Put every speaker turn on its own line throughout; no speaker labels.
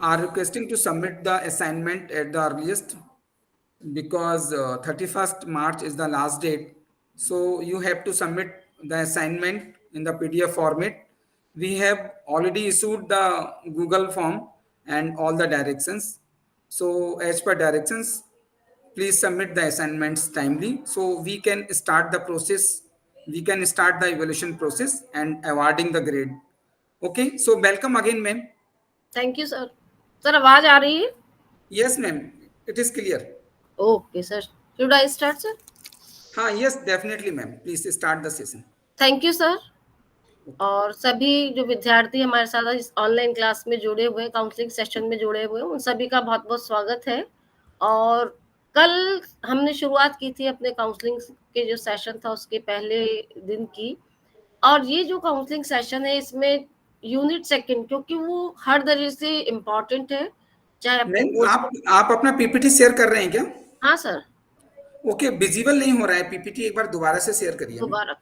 are requesting to submit the assignment at the earliest because 31st March is the last date. So you have to submit the assignment in the PDF format. We have already issued the Google form and all the directions. So as per directions, please submit the assignments timely so we can start the process. We can start the evaluation process and awarding the grade. Okay, so welcome again, ma'am.
Thank you sir. Sir आवाज आ रही है?
Yes, ma'am. It is clear.
Okay sir, should I start sir?
Yes, definitely, ma'am. Please start the session.
Thank you sir.
Okay.
और सभी जो विद्यार्थी हमारे साथ इस ऑनलाइन क्लास में जुड़े हुए हैं, काउंसलिंग सेशन में जुड़े हुए हैं, उन सभी का बहुत बहुत स्वागत है। और कल हमने शुरुआत की थी अपने काउंसलिंग के जो सेशन था उसके पहले दिन की, और ये जो काउंसलिंग सेशन है इसमें यूनिट सेकंड, क्योंकि वो हर तरह से इम्पोर्टेंट है, चाहे आपको
मैम,
बोर्ड।
आप अपना पीपीटी शेयर कर रहे हैं क्या?
हाँ सर।
ओके, विजिबल नहीं हो रहा है पीपीटी, एक बार दोबारा से शेयर करिए मैम।
दोबारा।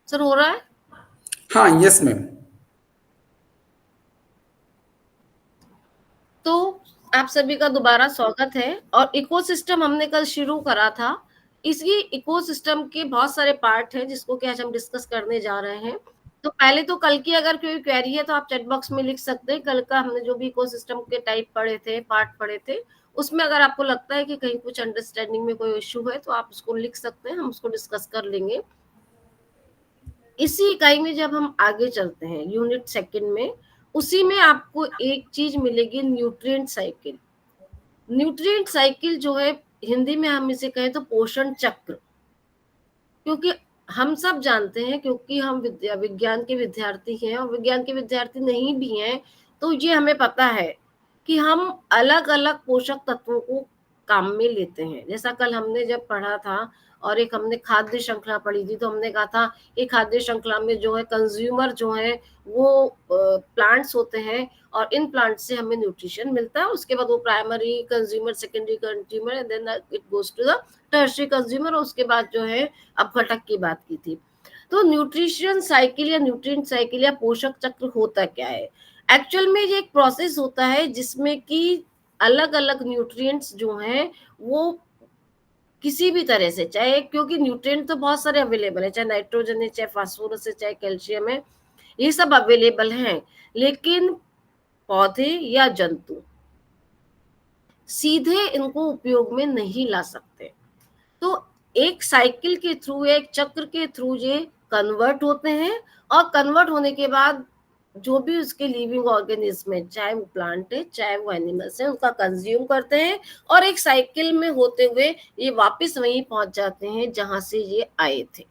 सर हो रहा है?
हाँ, यस मैम।
तो आप सभी का दोबारा स्वागत है। और इकोसिस्टम हमने कल शुरू करा था। इसी इकोसिस्टम के बहुत सारे पार्ट हैं जिसको कि आज हम डिस्कस करने जा रहे हैं। तो पहले तो कल की अगर कोई क्वेरी है तो आप चैट बॉक्स में लिख सकते हैं। कल का हमने जो भी इकोसिस्टम के टाइप पढ़े थे, पार्ट पढ़े थे, उसमें अगर आपको लगता है कि कहीं कुछ अंडरस्टैंडिंग में कोई इश्यू है तो आप उसको लिख सकते हैं, हम उसको डिस्कस कर लेंगे। इसी इकाई में जब हम आगे चलते हैं यूनिट सेकंड में, उसी में आपको एक चीज मिलेगी, न्यूट्रिएंट साइकिल। न्यूट्रिएंट साइकिल जो है, हिंदी में हम इसे कहें तो पोषण चक्र, क्योंकि हम सब जानते हैं, क्योंकि हम विज्ञान के विद्यार्थी हैं और विज्ञान के विद्यार्थी नहीं भी हैं तो ये हमें पता है कि हम अलग अलग पोषक तत्वों को काम में लेते हैं। जैसा कल हमने जब पढ़ा था और एक हमने खाद्य श्रृंखला पढ़ी थी, तो हमने कहा था कि खाद्य श्रृंखला में जो है कंज्यूमर जो है वो प्लांट्स होते हैं और इन प्लांट से हमें न्यूट्रिशन मिलता है। उसके बाद वो primary consumer, secondary consumer, and then it goes to the tertiary consumer. उसके बाद जो है अपघटक की बात की थी। तो न्यूट्रिशन साइकिल या न्यूट्रिएंट साइकिल या पोषक चक्र होता क्या है? एक्चुअल में ये एक प्रोसेस होता है जिसमें कि अलग अलग न्यूट्रिएंट्स जो हैं वो किसी भी तरह से, चाहे, क्योंकि न्यूट्रिएंट तो बहुत सारे अवेलेबल है, चाहे नाइट्रोजन है, चाहे फास्फोरस है, चाहे कैल्शियम है, ये सब अवेलेबल हैं, लेकिन पौधे या जंतु सीधे इनको उपयोग में नहीं ला सकते। तो एक साइकिल के थ्रू या एक चक्र के थ्रू ये कन्वर्ट होते हैं, और कन्वर्ट होने के बाद जो भी उसके लिविंग ऑर्गेनिज्म है, चाहे वो प्लांट है चाहे वो एनिमल्स है, उनका कंज्यूम करते हैं और एक साइकिल में होते हुए ये वापस वहीं पहुंच जाते हैं जहां से ये आए थे।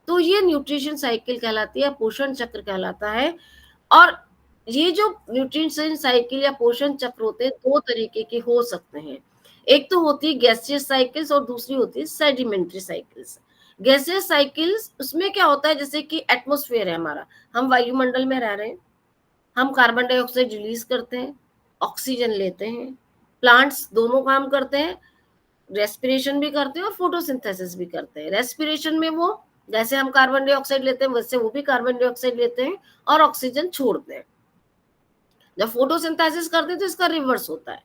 तो ये न्यूट्रिशन साइकिल कहलाती है, पोषण चक्र कहलाता है। और ये जो न्यूट्रिशन साइकिल या पोषण चक्र होते हैं, दो तरीके के हो सकते हैं। एक तो होती है गैसियस साइकिल्स और दूसरी होती है सेडिमेंट्री साइकिल्स। गैसियस साइकिल्स, उसमें क्या होता है, जैसे कि एटमॉस्फेयर है हमारा, हम वायुमंडल में रह रहे हैं, हम कार्बन डाइऑक्साइड रिलीज करते हैं, ऑक्सीजन लेते हैं। प्लांट्स दोनों काम करते हैं, रेस्पिरेशन भी करते हैं और फोटोसिंथेसिस भी करते हैं। रेस्पिरेशन में वो, जैसे हम कार्बन डाइऑक्साइड लेते हैं वैसे वो भी कार्बन डाइऑक्साइड लेते हैं और ऑक्सीजन छोड़ते हैं। जब फोटोसिंथेसिस करते हैं तो इसका रिवर्स होता है,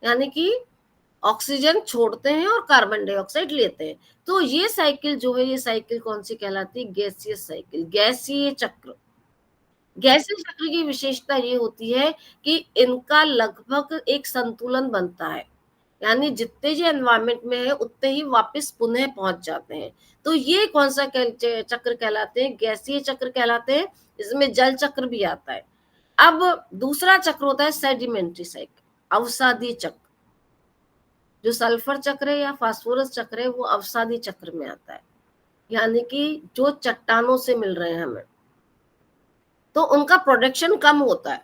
यानी कि ऑक्सीजन छोड़ते हैं और कार्बन डाइऑक्साइड लेते हैं। तो ये साइकिल जो है, ये साइकिल कौन सी कहलाती है? गैसीय साइकिल, गैसीय चक्र। गैसीय चक्र की विशेषता ये होती है कि इनका लगभग एक संतुलन बनता है, यानी जितने जो एनवायरमेंट में है उतने ही वापस पुनः पहुंच जाते हैं। तो ये कौन सा चक्र कहलाते हैं? गैसीय चक्र कहलाते हैं। इसमें जल चक्र भी आता है। अब दूसरा चक्र होता है सेडिमेंट्री साइकिल, अवसादी चक्र। जो सल्फर चक्र है या फास्फोरस चक्र है वो अवसादी चक्र में आता है, यानी कि जो चट्टानों से मिल रहे हैं हमें, तो उनका प्रोडक्शन कम होता है,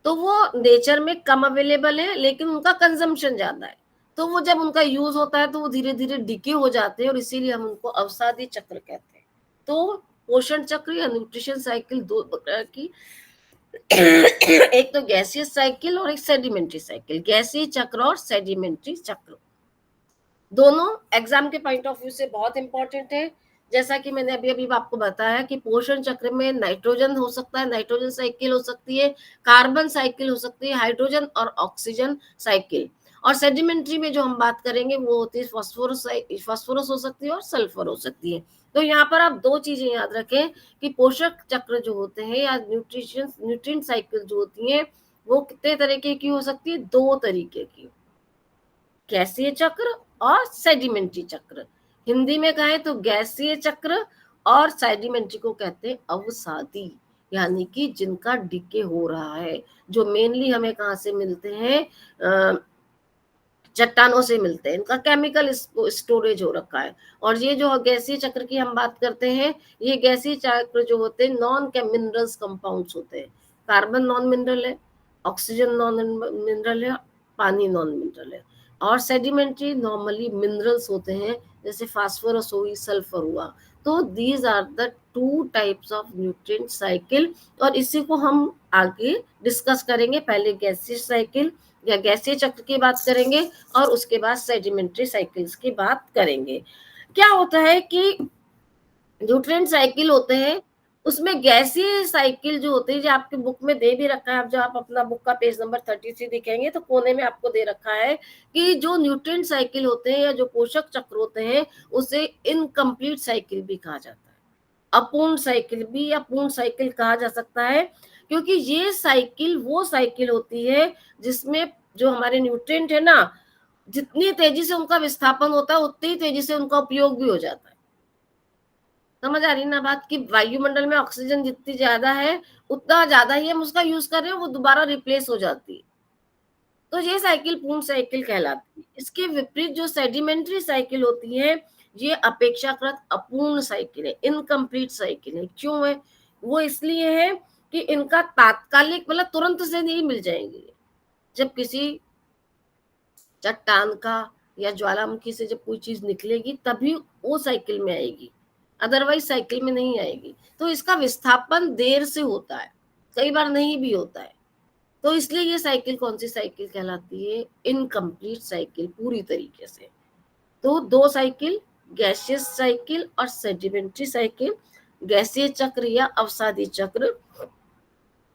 तो वो नेचर में कम अवेलेबल है लेकिन उनका कंजम्पशन ज्यादा है, तो वो जब उनका यूज होता है तो वो धीरे धीरे डिके हो जाते हैं और इसीलिए हम उनको अवसादी चक्र कहते हैं। तो पोषण चक्र या न्यूट्रिशन साइकिल दो प्रकार की एक तो गैसियस साइकिल और एक सेडिमेंट्री साइकिल। गैसीय चक्र और सेडिमेंट्री चक्र दोनों एग्जाम के पॉइंट ऑफ व्यू से बहुत इंपॉर्टेंट है। जैसा कि मैंने अभी अभी आपको बताया कि पोषण चक्र में नाइट्रोजन हो सकता है, नाइट्रोजन साइकिल हो सकती है, कार्बन साइकिल हो सकती है, हाइड्रोजन और ऑक्सीजन साइकिल। और सेडिमेंट्री में जो हम बात करेंगे वो होती है फास्फोरस, फास्फोरस हो सकती है और सल्फर हो सकती है। तो यहाँ पर आप दो चीजें याद रखें कि पोषक चक्र जो होते हैं या न्यूट्रिएंट साइकिल जो होती है वो कितने तरीके की हो सकती है, दो तरीके की, गैसीय चक्र और सेडिमेंट्री चक्र। हिंदी में कहें तो गैसीय चक्र और सेडिमेंट्री को कहते हैं अवसादी, यानी कि जिनका डिके हो रहा है, जो मेनली हमें कहाँ से मिलते हैं, चट्टानों से मिलते हैं, इनका केमिकल स्टोरेज हो रखा है। और ये जो गैसीय चक्र की हम बात करते हैं, ये गैसीय चक्र जो होते हैं नॉन मिनरल्स कंपाउंड्स होते हैं, कार्बन नॉन मिनरल है, ऑक्सीजन नॉन मिनरल है, पानी नॉन मिनरल है। और सेडिमेंट्री नॉर्मली मिनरल्स होते हैं, जैसे फास्फोरस हुई, सल्फर हुआ। तो these are the two types of nutrient cycle, और इसी को हम आगे डिस्कस करेंगे। पहले गैसीय साइकिल या गैसीय चक्र की बात करेंगे और उसके बाद सेडिमेंट्री साइकिल्स की बात करेंगे। क्या होता है कि न्यूट्रिएंट साइकिल होते हैं, उसमें गैसीय साइकिल जो होती है, जो आपके बुक में दे भी रखा है, आप जब आप अपना बुक का पेज नंबर 33 दिखेंगे तो कोने में आपको दे रखा है कि जो न्यूट्रिएंट साइकिल होते हैं या जो पोषक चक्र होते हैं उसे इनकम्प्लीट साइकिल भी कहा जाता है, अपूर्ण साइकिल भी या पूर्ण साइकिल कहा जा सकता है, क्योंकि ये साइकिल वो साइकिल होती है जिसमें जो हमारे न्यूट्रिएंट है ना, जितनी तेजी से उनका विस्थापन होता है उतनी ही तेजी से उनका उपयोग भी हो जाता है। समझ आ रही ना बात, कि वायुमंडल में ऑक्सीजन जितनी ज्यादा है उतना ज्यादा ही हम उसका यूज कर रहे हैं, वो दोबारा रिप्लेस हो जाती है। तो ये साइकिल पूर्ण साइकिल कहलाती है। इसके विपरीत जो सेडिमेंट्री साइकिल होती है, ये अपेक्षाकृत अपूर्ण साइकिल है, इनकम्प्लीट साइकिल है। क्यों है? वो इसलिए है कि इनका तात्कालिक मतलब तुरंत से नहीं मिल जाएंगे। जब किसी चट्टान का या ज्वालामुखी से जब कोई चीज निकलेगी तभी वो साइकिल में आएगी, अदरवाइज साइकिल में नहीं आएगी। तो इसका विस्थापन देर से होता है, कई बार नहीं भी होता है। तो इसलिए ये साइकिल कौन सी साइकिल कहलाती है? इनकम्प्लीट साइकिल, पूरी तरीके से। तो दो साइकिल, गैसियस साइकिल और सेडिमेंट्री साइकिल। गैसीय चक्र या अवसादी चक्र,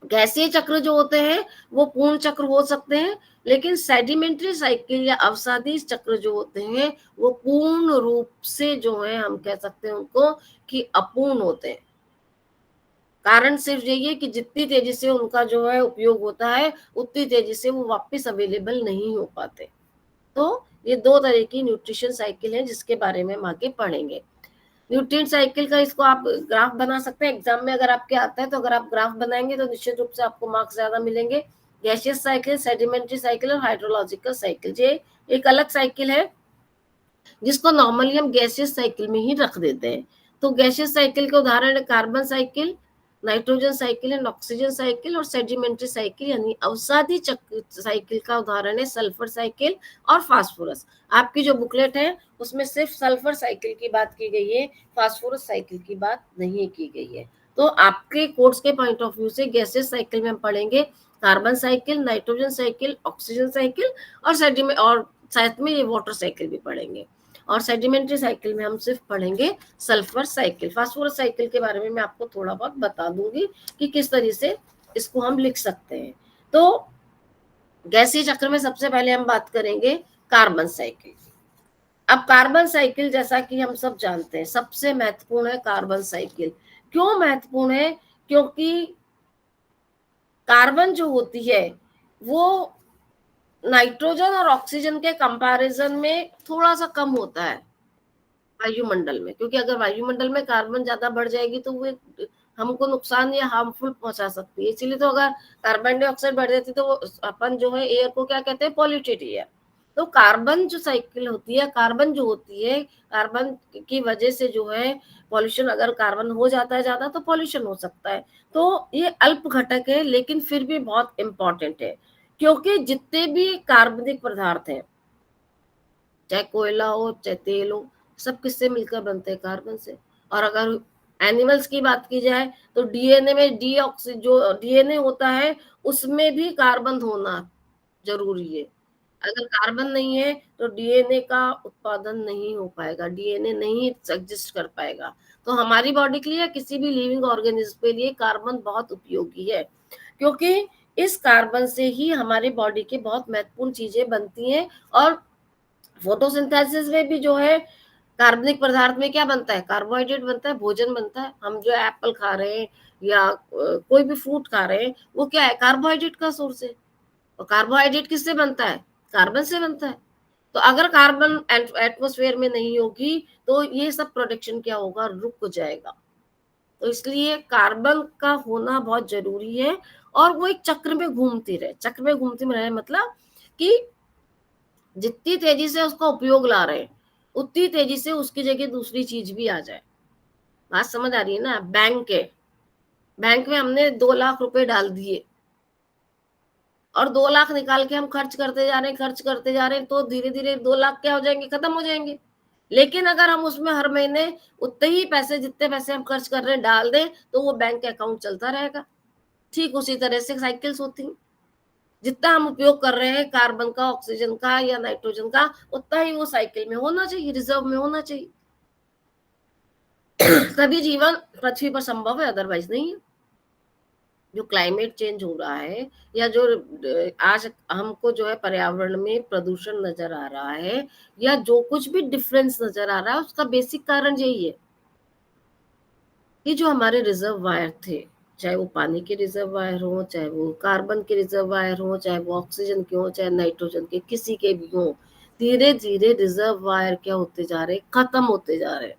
गैसीय चक्र जो होते हैं वो पूर्ण चक्र हो सकते हैं, लेकिन सेडिमेंट्री साइकिल या अवसादी चक्र जो होते हैं वो पूर्ण रूप से जो है हम कह सकते हैं उनको कि अपूर्ण होते हैं। कारण सिर्फ यही है कि जितनी तेजी से उनका जो है उपयोग होता है उतनी तेजी से वो वापस अवेलेबल नहीं हो पाते। तो ये दो तरह की न्यूट्रिशन साइकिल है जिसके बारे में हम आगे पढ़ेंगे। न्यूट्रिएंट साइकिल का इसको आप ग्राफ बना सकते हैं, एग्जाम में अगर आपके आता है तो अगर आप ग्राफ बनाएंगे तो निश्चित रूप से आपको मार्क्स ज्यादा मिलेंगे। गैसियस साइकिल, सेडिमेंट्री साइकिल और हाइड्रोलॉजिकल साइकिल, ये एक अलग साइकिल है जिसको नॉर्मली हम गैसियस साइकिल में ही रख देते हैं। तो गैसियस साइकिल के उदाहरण है carbon cycle, nitrogen cycle and oxygen cycle, और सेडिमेंट्री साइकिल यानी अवसादी चक्र साइकिल का उदाहरण है सल्फर साइकिल और फास्फोरस। आपकी जो बुकलेट है उसमें सिर्फ सल्फर साइकिल की बात की गई है, फास्फोरस साइकिल की बात नहीं की गई है। तो आपके कोर्स के पॉइंट ऑफ व्यू से गैसियस साइकिल में हम पढ़ेंगे carbon cycle, nitrogen cycle, oxygen cycle और सेडिमेंट, और साथ में ये वाटर साइकिल भी पढ़ेंगे। और सेडिमेंट्री साइकिल में हम सिर्फ पढ़ेंगे सल्फर साइकिल। फास्फोरस साइकिल के बारे में मैं आपको थोड़ा बहुत बता दूंगी कि किस तरह से इसको हम लिख सकते हैं। तो गैसीय चक्र में सबसे पहले हम बात करेंगे कार्बन साइकिल। अब कार्बन साइकिल जैसा कि हम सब जानते हैं सबसे महत्वपूर्ण है कार्बन साइकिल। क्यों महत्वपूर्ण है? क्योंकि कार्बन जो होती है वो नाइट्रोजन और ऑक्सीजन के कंपैरिजन में थोड़ा सा कम होता है वायुमंडल में, क्योंकि अगर वायुमंडल में कार्बन ज्यादा बढ़ जाएगी तो वो हमको नुकसान या हार्मफुल पहुंचा सकती है। इसीलिए तो अगर कार्बन डाइऑक्साइड बढ़ जाती तो वो अपन जो है एयर को क्या कहते हैं, पॉल्यूटेड एयर। तो कार्बन जो साइकिल होती है, कार्बन जो होती है, कार्बन की वजह से जो है पॉल्यूशन, अगर कार्बन हो जाता है ज्यादा तो पॉल्यूशन हो सकता है। तो ये अल्प घटक है लेकिन फिर भी बहुत इंपॉर्टेंट है, क्योंकि जितने भी कार्बनिक पदार्थ हैं, चाहे कोयला हो चाहे तेल हो, सब किससे मिलकर बनते हैं? कार्बन से। और अगर एनिमल्स की बात की जाए तो डीएनए में डीऑक्सी जो डीएनए होता है उसमें भी कार्बन होना जरूरी है। अगर कार्बन नहीं है तो डीएनए का उत्पादन नहीं हो पाएगा, डीएनए नहीं एग्जिस्ट कर पाएगा। तो हमारी बॉडी के लिए या किसी भी लिविंग ऑर्गेनिज्म के लिए कार्बन बहुत उपयोगी है, क्योंकि इस कार्बन से ही हमारी बॉडी की बहुत महत्वपूर्ण चीजें बनती हैं। और फोटोसिंथेसिस में भी जो है कार्बनिक पदार्थ में क्या बनता है? कार्बोहाइड्रेट बनता है, भोजन बनता है। हम जो एप्पल खा रहे हैं या कोई भी फ्रूट खा रहे हैं, वो क्या है? कार्बोहाइड्रेट का सोर्स है। और कार्बोहाइड्रेट किससे बनता है? कार्बन से बनता है। तो अगर कार्बन एटमॉस्फेयर में नहीं होगी तो ये सब प्रोडक्शन क्या होगा? रुक जाएगा। तो इसलिए कार्बन का होना बहुत जरूरी है। और वो एक चक्र में घूमती रहे, चक्र में घूमती रहे मतलब कि जितनी तेजी से उसका उपयोग ला रहे हैं उतनी तेजी से उसकी जगह दूसरी चीज भी आ जाए। बात समझ आ रही है ना? बैंक है, बैंक में हमने 2 लाख रुपए डाल दिए और 2 लाख निकाल के हम खर्च करते जा रहे हैं, खर्च करते जा रहे हैं, तो धीरे धीरे 2 लाख क्या हो जाएंगे? खत्म हो जाएंगे। लेकिन अगर हम उसमें हर महीने उतने ही पैसे, जितने पैसे हम खर्च कर रहे हैं, डाल दें तो वो बैंक अकाउंट चलता रहेगा। ठीक उसी तरह से साइकिल्स होती हैं। जितना हम उपयोग कर रहे हैं कार्बन का, ऑक्सीजन का या नाइट्रोजन का, उतना ही वो साइकिल में होना चाहिए, रिजर्व में होना चाहिए। तभी जीवन पृथ्वी पर संभव है, अदरवाइज नहीं है। जो क्लाइमेट चेंज हो रहा है या जो आज हमको जो है पर्यावरण में प्रदूषण नजर आ रहा है या जो कुछ भी डिफरेंस नजर आ रहा है, उसका बेसिक कारण यही है कि जो हमारे रिजर्वायर थे, चाहे वो पानी के रिजर्वायर हो, चाहे वो कार्बन के रिजर्वायर हो, चाहे वो ऑक्सीजन के हो, चाहे नाइट्रोजन के, किसी के भी हो, धीरे धीरे रिजर्वायर क्या होते जा रहे? खत्म होते जा रहे हैं।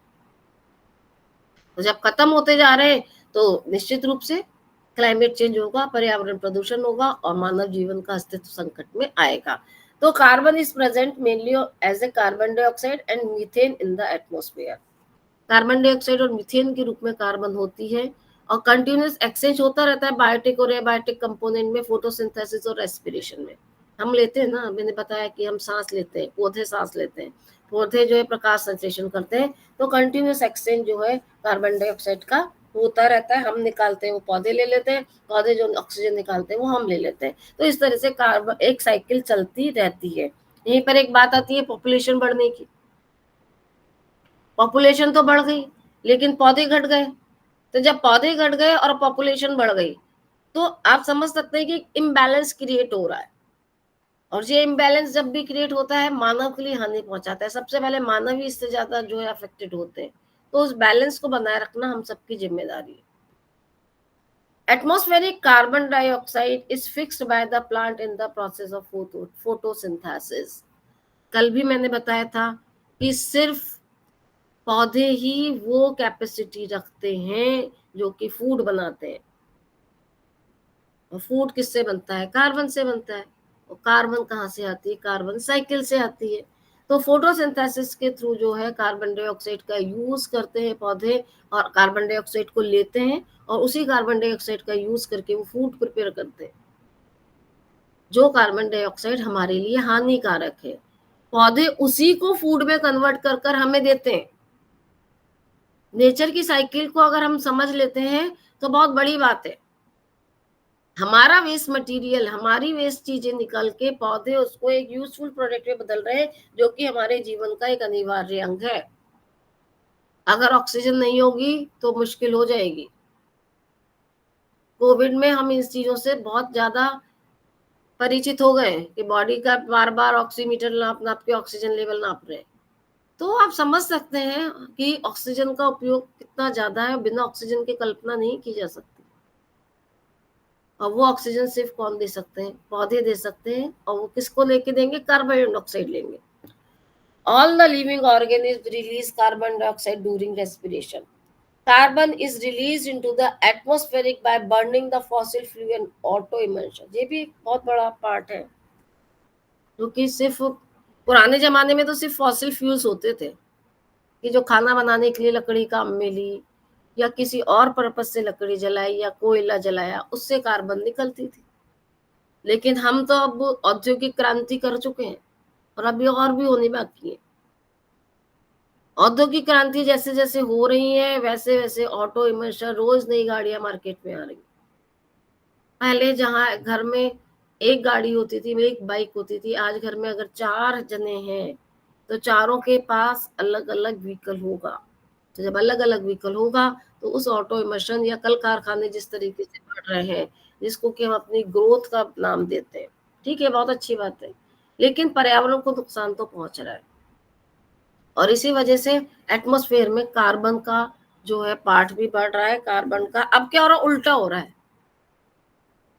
तो जब खत्म होते जा रहे हैं तो निश्चित रूप से क्लाइमेट चेंज होगा, पर्यावरण प्रदूषण होगा और मानव जीवन का अस्तित्व संकट में आएगा। तो carbon is present mainly as a carbon dioxide and methane in the atmosphere. Carbon dioxide और मीथेन के रूप में कार्बन होती है और कंटिन्यूस एक्सचेंज होता रहता है बायोटिक और एबायोटिक कंपोनेंट में, फोटोसिंथेसिस और रेस्पिरेशन में। हम लेते हैं ना, मैंने बताया कि हम सांस लेते हैं, पौधे सांस लेते हैं, पौधे जो है प्रकाश संश्लेषण करते हैं। तो कंटिन्यूस एक्सचेंज जो है कार्बन डाइऑक्साइड का होता रहता है। हम निकालते हैं, वो पौधे ले लेते हैं, पौधे जो ऑक्सीजन निकालते हैं वो हम ले लेते हैं। तो इस तरह से कार्बन एक साइकिल चलती रहती है। यहीं पर एक बात आती है पॉपुलेशन बढ़ने की। पॉपुलेशन तो बढ़ गई लेकिन पौधे घट गए। तो जब पौधे घट गए और पॉपुलेशन बढ़ गई तो आप समझ सकते हैं कि इम्बैलेंस क्रिएट हो रहा है। और ये इम्बैलेंस जब भी क्रिएट होता है मानव के लिए हानि पहुंचाता है। सबसे पहले मानव ही इससे ज्यादा जो है अफेक्टेड होते हैं। तो उस बैलेंस को बनाए रखना हम सबकी जिम्मेदारी है। Atmospheric carbon dioxide is fixed by the plant in the process of photosynthesis. कल भी मैंने बताया था कि सिर्फ पौधे ही वो कैपेसिटी रखते हैं जो कि फूड बनाते हैं। और फूड किससे बनता है? कार्बन से बनता है। और कार्बन कहाँ से आती है? कार्बन साइकिल से आती है। तो फोटोसिंथेसिस के थ्रू जो है कार्बन डाइऑक्साइड का यूज करते हैं पौधे और कार्बन डाइऑक्साइड को लेते हैं और उसी कार्बन डाइऑक्साइड का यूज करके वो फूड प्रिपेयर करते हैं, जो कार्बन डाइऑक्साइड हमारे लिए हानिकारक है। पौधे उसी को फूड में कन्वर्ट कर कर हमें देते हैं। नेचर की साइकिल को अगर हम समझ लेते हैं तो बहुत बड़ी बात है। हमारा वेस्ट मटेरियल, हमारी वेस्ट चीजें निकल के पौधे उसको एक यूजफुल प्रोडक्ट में बदल रहे हैं, जो कि हमारे जीवन का एक अनिवार्य अंग है। अगर ऑक्सीजन नहीं होगी तो मुश्किल हो जाएगी। कोविड में हम इन चीजों से बहुत ज्यादा परिचित हो गए कि बॉडी का बार बार ऑक्सीमीटर नाप नाप के ऑक्सीजन लेवल नाप रहे हैं। तो आप समझ सकते हैं कि ऑक्सीजन का उपयोग कितना ज्यादा है। बिना ऑक्सीजन की कल्पना नहीं की जा सकती। और वो ऑक्सीजन सिर्फ कौन दे सकते हैं? पौधे दे सकते हैं। और वो किसको लेके देंगे? कार्बन डाइऑक्साइड लेंगे। All the living organism release carbon dioxide during respiration. Carbon is release into the atmospheric by burning the fossil fuel and auto emulsion. ये भी एक बहुत बड़ा पार्ट है, जो कि सिर्फ पुराने जमाने में तो सिर्फ फॉसिल फ्यूल्स होते थे कि जो खाना बनाने के लिए लकड़ी काम में ली या किसी और पर्पज से लकड़ी जलाई या कोयला जलाया, उससे कार्बन निकलती थी। लेकिन हम तो अब औद्योगिक क्रांति कर चुके हैं और अभी और भी होनी बाकी है। औद्योगिक क्रांति जैसे जैसे हो रही है वैसे वैसे ऑटो इमर्शन, रोज नई गाड़ियां मार्केट में आ रही। पहले जहां घर में एक गाड़ी होती थी, एक बाइक होती थी, आज घर में अगर 4 जने हैं तो चारों के पास अलग अलग व्हीकल होगा। तो जब अलग अलग व्हीकल होगा तो उस ऑटो इमर्शन या कल कारखाने जिस तरीके से बढ़ रहे हैं, जिसको कि हम अपनी ग्रोथ का नाम देते हैं, ठीक है, बहुत अच्छी बात है, लेकिन पर्यावरण को नुकसान तो पहुंच रहा है। और इसी वजह से एटमॉस्फेयर में कार्बन का जो है पार्ट भी बढ़ रहा है। कार्बन का अब क्या हो रहा है, उल्टा हो रहा है।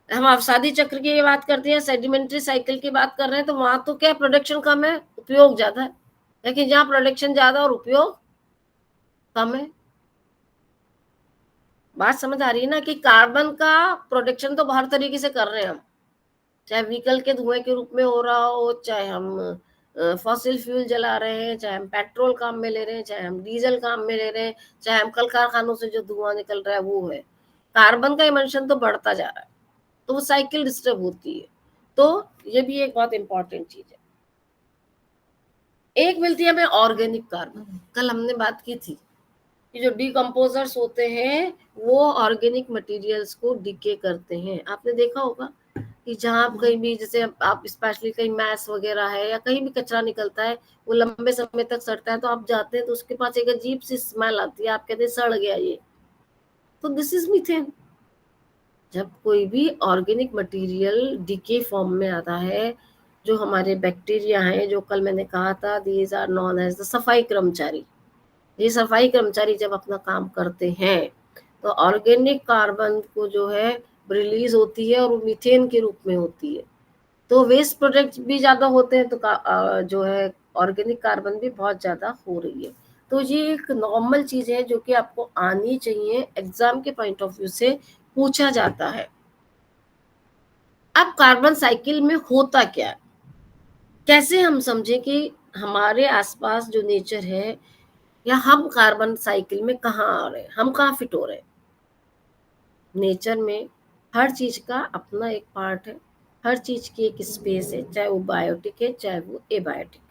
हम अवसादी चक्र की ये बात करते हैं, सेडिमेंट्री साइकिल की बात कर रहे हैं, तो वहां तो क्या प्रोडक्शन कम है, उपयोग ज्यादा है। लेकिन जहां प्रोडक्शन ज्यादा और उपयोग कम है, बात समझ आ रही है ना कि कार्बन का प्रोडक्शन तो हर तरीके से कर रहे हैं हम, चाहे व्हीकल के धुएं के रूप में हो रहा हो, चाहे हम फॉसिल फ्यूल जला रहे हैं, चाहे हम पेट्रोल काम में ले रहे हैं, चाहे हम डीजल काम में ले रहे हैं, चाहे हम कल कारखानों से जो धुआं निकल रहा है वो है, कार्बन का इमिशन तो बढ़ता जा रहा है। तो वो साइकिल डिस्टर्ब होती है। तो ये भी एक बहुत इंपॉर्टेंट चीज है। एक मिलती है हमें ऑर्गेनिक कार्बन, कल हमने बात की थी कि जो डिकम्पोजर्स होते हैं वो ऑर्गेनिक मटेरियल्स को डिके करते हैं। आपने देखा होगा कि जहाँ आप कहीं भी, जैसे आप स्पेशली कहीं मैस वगैरह है या कहीं भी कचरा निकलता है, वो लंबे समय तक सड़ता है, तो आप जाते हैं तो उसके पास एक अजीब सी स्मेल आती है, आप कहते हैं सड़ गया ये, तो दिस इज मीथेन। जब कोई भी ऑर्गेनिक मटेरियल डीके फॉर्म में आता है, जो हमारे बैक्टीरिया हैं, जो कल मैंने कहा था these are known as the safai karmachari, ये सफाई कर्मचारी जब अपना काम करते हैं तो ऑर्गेनिक कार्बन को जो है रिलीज होती है और वो मीथेन के रूप में होती है। तो वेस्ट प्रोडक्ट भी ज्यादा होते हैं तो जो है ऑर्गेनिक कार्बन भी बहुत ज्यादा हो रही है। तो ये एक नॉर्मल चीज है जो कि आपको आनी चाहिए, एग्जाम के पॉइंट ऑफ व्यू से पूछा जाता है। अब कार्बन साइकिल में होता क्या है, कैसे हम समझे कि हमारे आसपास जो नेचर है या हम कार्बन साइकिल में कहाँ आ रहे हैं, हम कहाँ फिट हो रहे हैं। नेचर में हर चीज का अपना एक पार्ट है, हर चीज की एक स्पेस है, चाहे वो बायोटिक है चाहे वो एबायोटिक।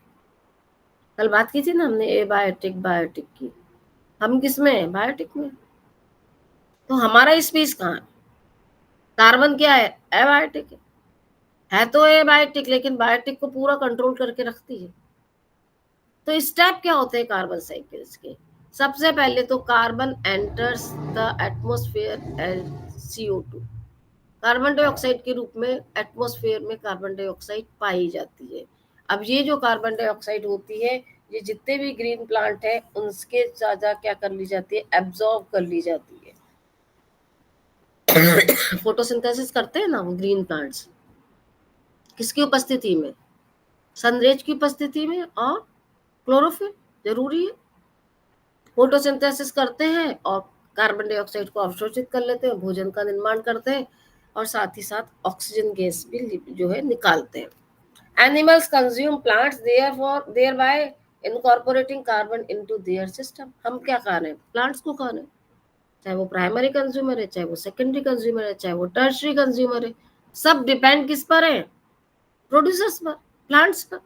कल बात की थी ना हमने एबायोटिक बायोटिक की, हम किस में है, बायोटिक में। तो हमारा स्पेस कहाँ है, कार्बन क्या है, एबायोटिक है तो एबायोटिक, लेकिन बायोटिक को पूरा कंट्रोल करके रखती है। तो स्टेप क्या होते हैं कार्बन साइकिल्स के, सबसे पहले तो carbon enters the atmosphere as CO2, carbon dioxide के रूप में एटमॉस्फेयर में कार्बन डाइऑक्साइड पाई जाती है। अब ये जो कार्बन डाइऑक्साइड होती है, ये जितने भी ग्रीन प्लांट है उनके ज्यादा क्या कर ली जाती है, एब्जॉर्ब कर ली जाती है। फोटोसिंथेसिस करते हैं ना वो ग्रीन प्लांट्स, किसकी उपस्थिति में, सनरेज की उपस्थिति में और क्लोरोफिल जरूरी है। फोटोसिंथेसिस करते हैं और कार्बन डाइऑक्साइड को अवशोषित कर लेते हैं, भोजन का निर्माण करते हैं और साथ ही साथ ऑक्सीजन गैस भी जो है निकालते हैं। Animals consume plants thereby incorporating carbon into their system। हम क्या खा रहे हैं, प्लांट्स को खा रहे हैं, चाहे वो प्राइमरी कंज्यूमर है, चाहे वो सेकेंडरी कंज्यूमर है, चाहे वो टर्शरी कंज्यूमर है, सब डिपेंड किस पर है, प्रोड्यूसर्स पर, प्लांट्स पर।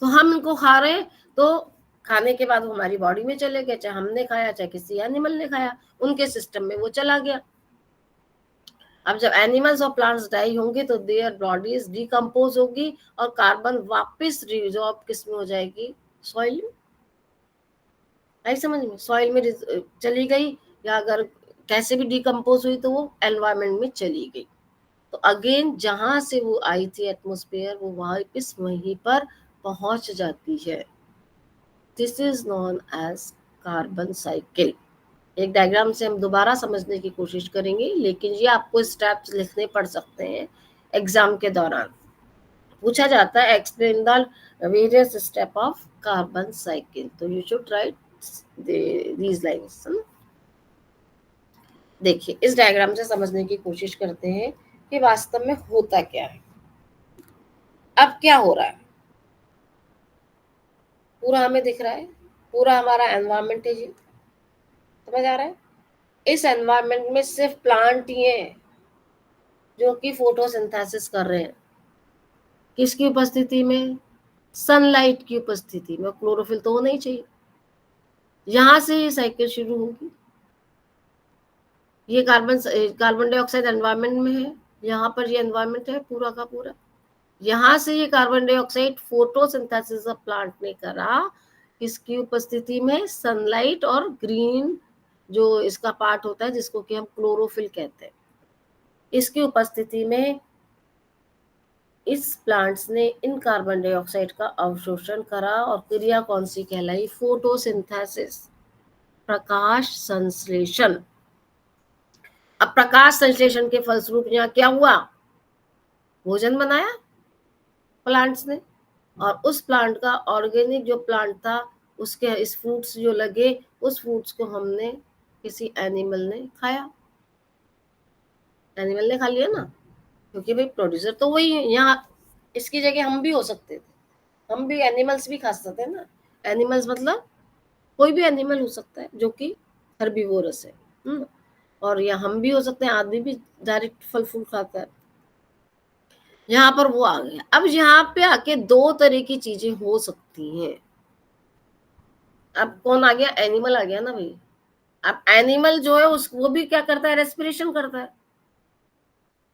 तो हम इनको खा रहे हैं, तो खाने के बाद वो हमारी बॉडी में चले गए, चाहे हमने खाया चाहे किसी एनिमल ने खाया, उनके सिस्टम में वो चला गया। अब जब एनिमल्स और प्लांट्स डाई होंगे तो देयर बॉडीज डिकम्पोज होगी और कार्बन वापस रिजॉर्ब किस में हो जाएगी, सॉइल में। आई समझ में, सॉइल में चली गई, या अगर कैसे भी डिकम्पोज हुई तो वो एनवायरमेंट में चली गई। तो अगेन जहां से वो आई थी एटमॉस्फेयर, वो वापस वहीं पर पहुंच जाती है। This is known as carbon cycle. एक डायग्राम से हम दोबारा समझने की कोशिश करेंगे, लेकिन ये आपको स्टेप्स लिखने पड़ सकते हैं एग्जाम के दौरान। पूछा जाता है explain the various step of carbon cycle, तो you should write these lines. देखिए इस डायग्राम से समझने की कोशिश करते हैं कि वास्तव में होता क्या है। अब क्या हो रहा है, पूरा हमें दिख रहा है, पूरा हमारा एनवायरमेंट है जी, समझ आ रहा है। इस एनवायरमेंट में सिर्फ प्लांट ही हैं जो कि फोटोसिंथेसिस कर रहे हैं। किसकी उपस्थिति में? सनलाइट की उपस्थिति में। क्लोरोफिल तो होना ही चाहिए। यहां से ये साइकिल शुरू होगी। ये कार्बन डाइऑक्साइड एनवायरमेंट में है, यहाँ पर ये एनवायरमेंट है पूरा का पूरा। यहाँ से ये carbon dioxide photosynthesis of plant ने करा, किसकी उपस्थिति में? सनलाइट और ग्रीन जो इसका पार्ट होता है जिसको कि हम क्लोरोफिल कहते हैं, इसकी उपस्थिति में इस प्लांट्स ने इन कार्बन डाइऑक्साइड का अवशोषण करा और क्रिया कौन सी कहलाई? फोटोसिंथेसिस, प्रकाश संश्लेषण। अब प्रकाश संश्लेषण के फलस्वरूप यहाँ क्या हुआ? भोजन बनाया प्लांट्स ने, और उस प्लांट का ऑर्गेनिक जो प्लांट था उसके इस फ्रूट्स जो लगे, उस फ्रूट्स को हमने किसी एनिमल ने खाया, एनिमल ने खा लिया ना, क्योंकि भाई प्रोड्यूसर तो वही है। यहाँ इसकी जगह हम भी हो सकते थे, हम भी एनिमल्स भी खा सकते हैं ना। एनिमल्स मतलब कोई भी एनिमल हो सकता है जो कि हर्बीवोरस है, और या हम भी हो सकते हैं, आदमी भी डायरेक्ट फल फूल खाता है। यहाँ पर वो आ गया। अब यहाँ पे आके दो तरह की चीजें हो सकती हैं। अब कौन आ गया? एनिमल आ गया ना भाई। अब एनिमल जो है उस वो भी क्या करता है? रेस्पिरेशन करता है।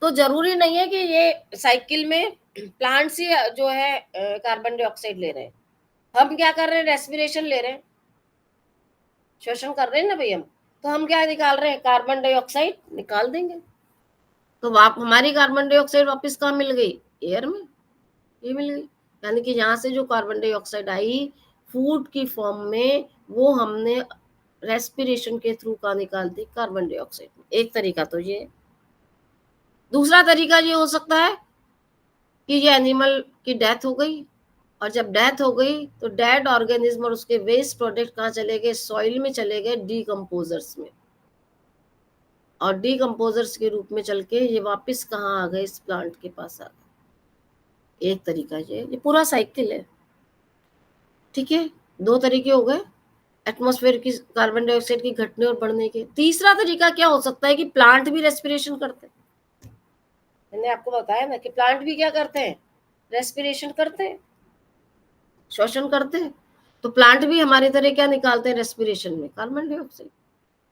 तो जरूरी नहीं है कि ये साइकिल में प्लांट्स ही जो है कार्बन डाइऑक्साइड ले रहे हैं। हम क्या कर रहे हैं? रेस्पिरेशन ले रहे हैं, श्वसन कर रहे हैं ना भाई हम। तो हम क्या निकाल रहे हैं? कार्बन डाइऑक्साइड निकाल देंगे। तो हमारी कार्बन डाइऑक्साइड वापस कहाँ मिल गई? एयर में, ये मिल गई। यानी कि यहाँ से जो कार्बन डाइऑक्साइड आई फूड की फॉर्म में, वो हमने रेस्पिरेशन के थ्रू का निकाल दी कार्बन डाइऑक्साइड में। एक तरीका तो ये। दूसरा तरीका ये हो सकता है कि ये एनिमल की डेथ हो गई, और जब डेथ हो गई तो डेड ऑर्गेनिज्म और उसके वेस्ट प्रोडक्ट कहाँ चले गए? सॉइल में चले गए, डीकम्पोजर्स में, और डीकम्पोजर्स के रूप में चल के ये वापस कहाँ आ गए? इस प्लांट के पास आ गए। एक तरीका ये पूरा साइकिल है। ठीक है, दो तरीके हो गए एटमॉस्फेयर की कार्बन डाइऑक्साइड की घटने और बढ़ने के। तीसरा तरीका क्या हो सकता है कि प्लांट भी रेस्पिरेशन करते हैं। मैंने आपको बताया ना कि प्लांट भी क्या करते हैं? रेस्पिरेशन करते हैं, श्वसन करते हैं। तो प्लांट भी हमारी तरह क्या निकालते हैं रेस्पिरेशन में? Carbon dioxide.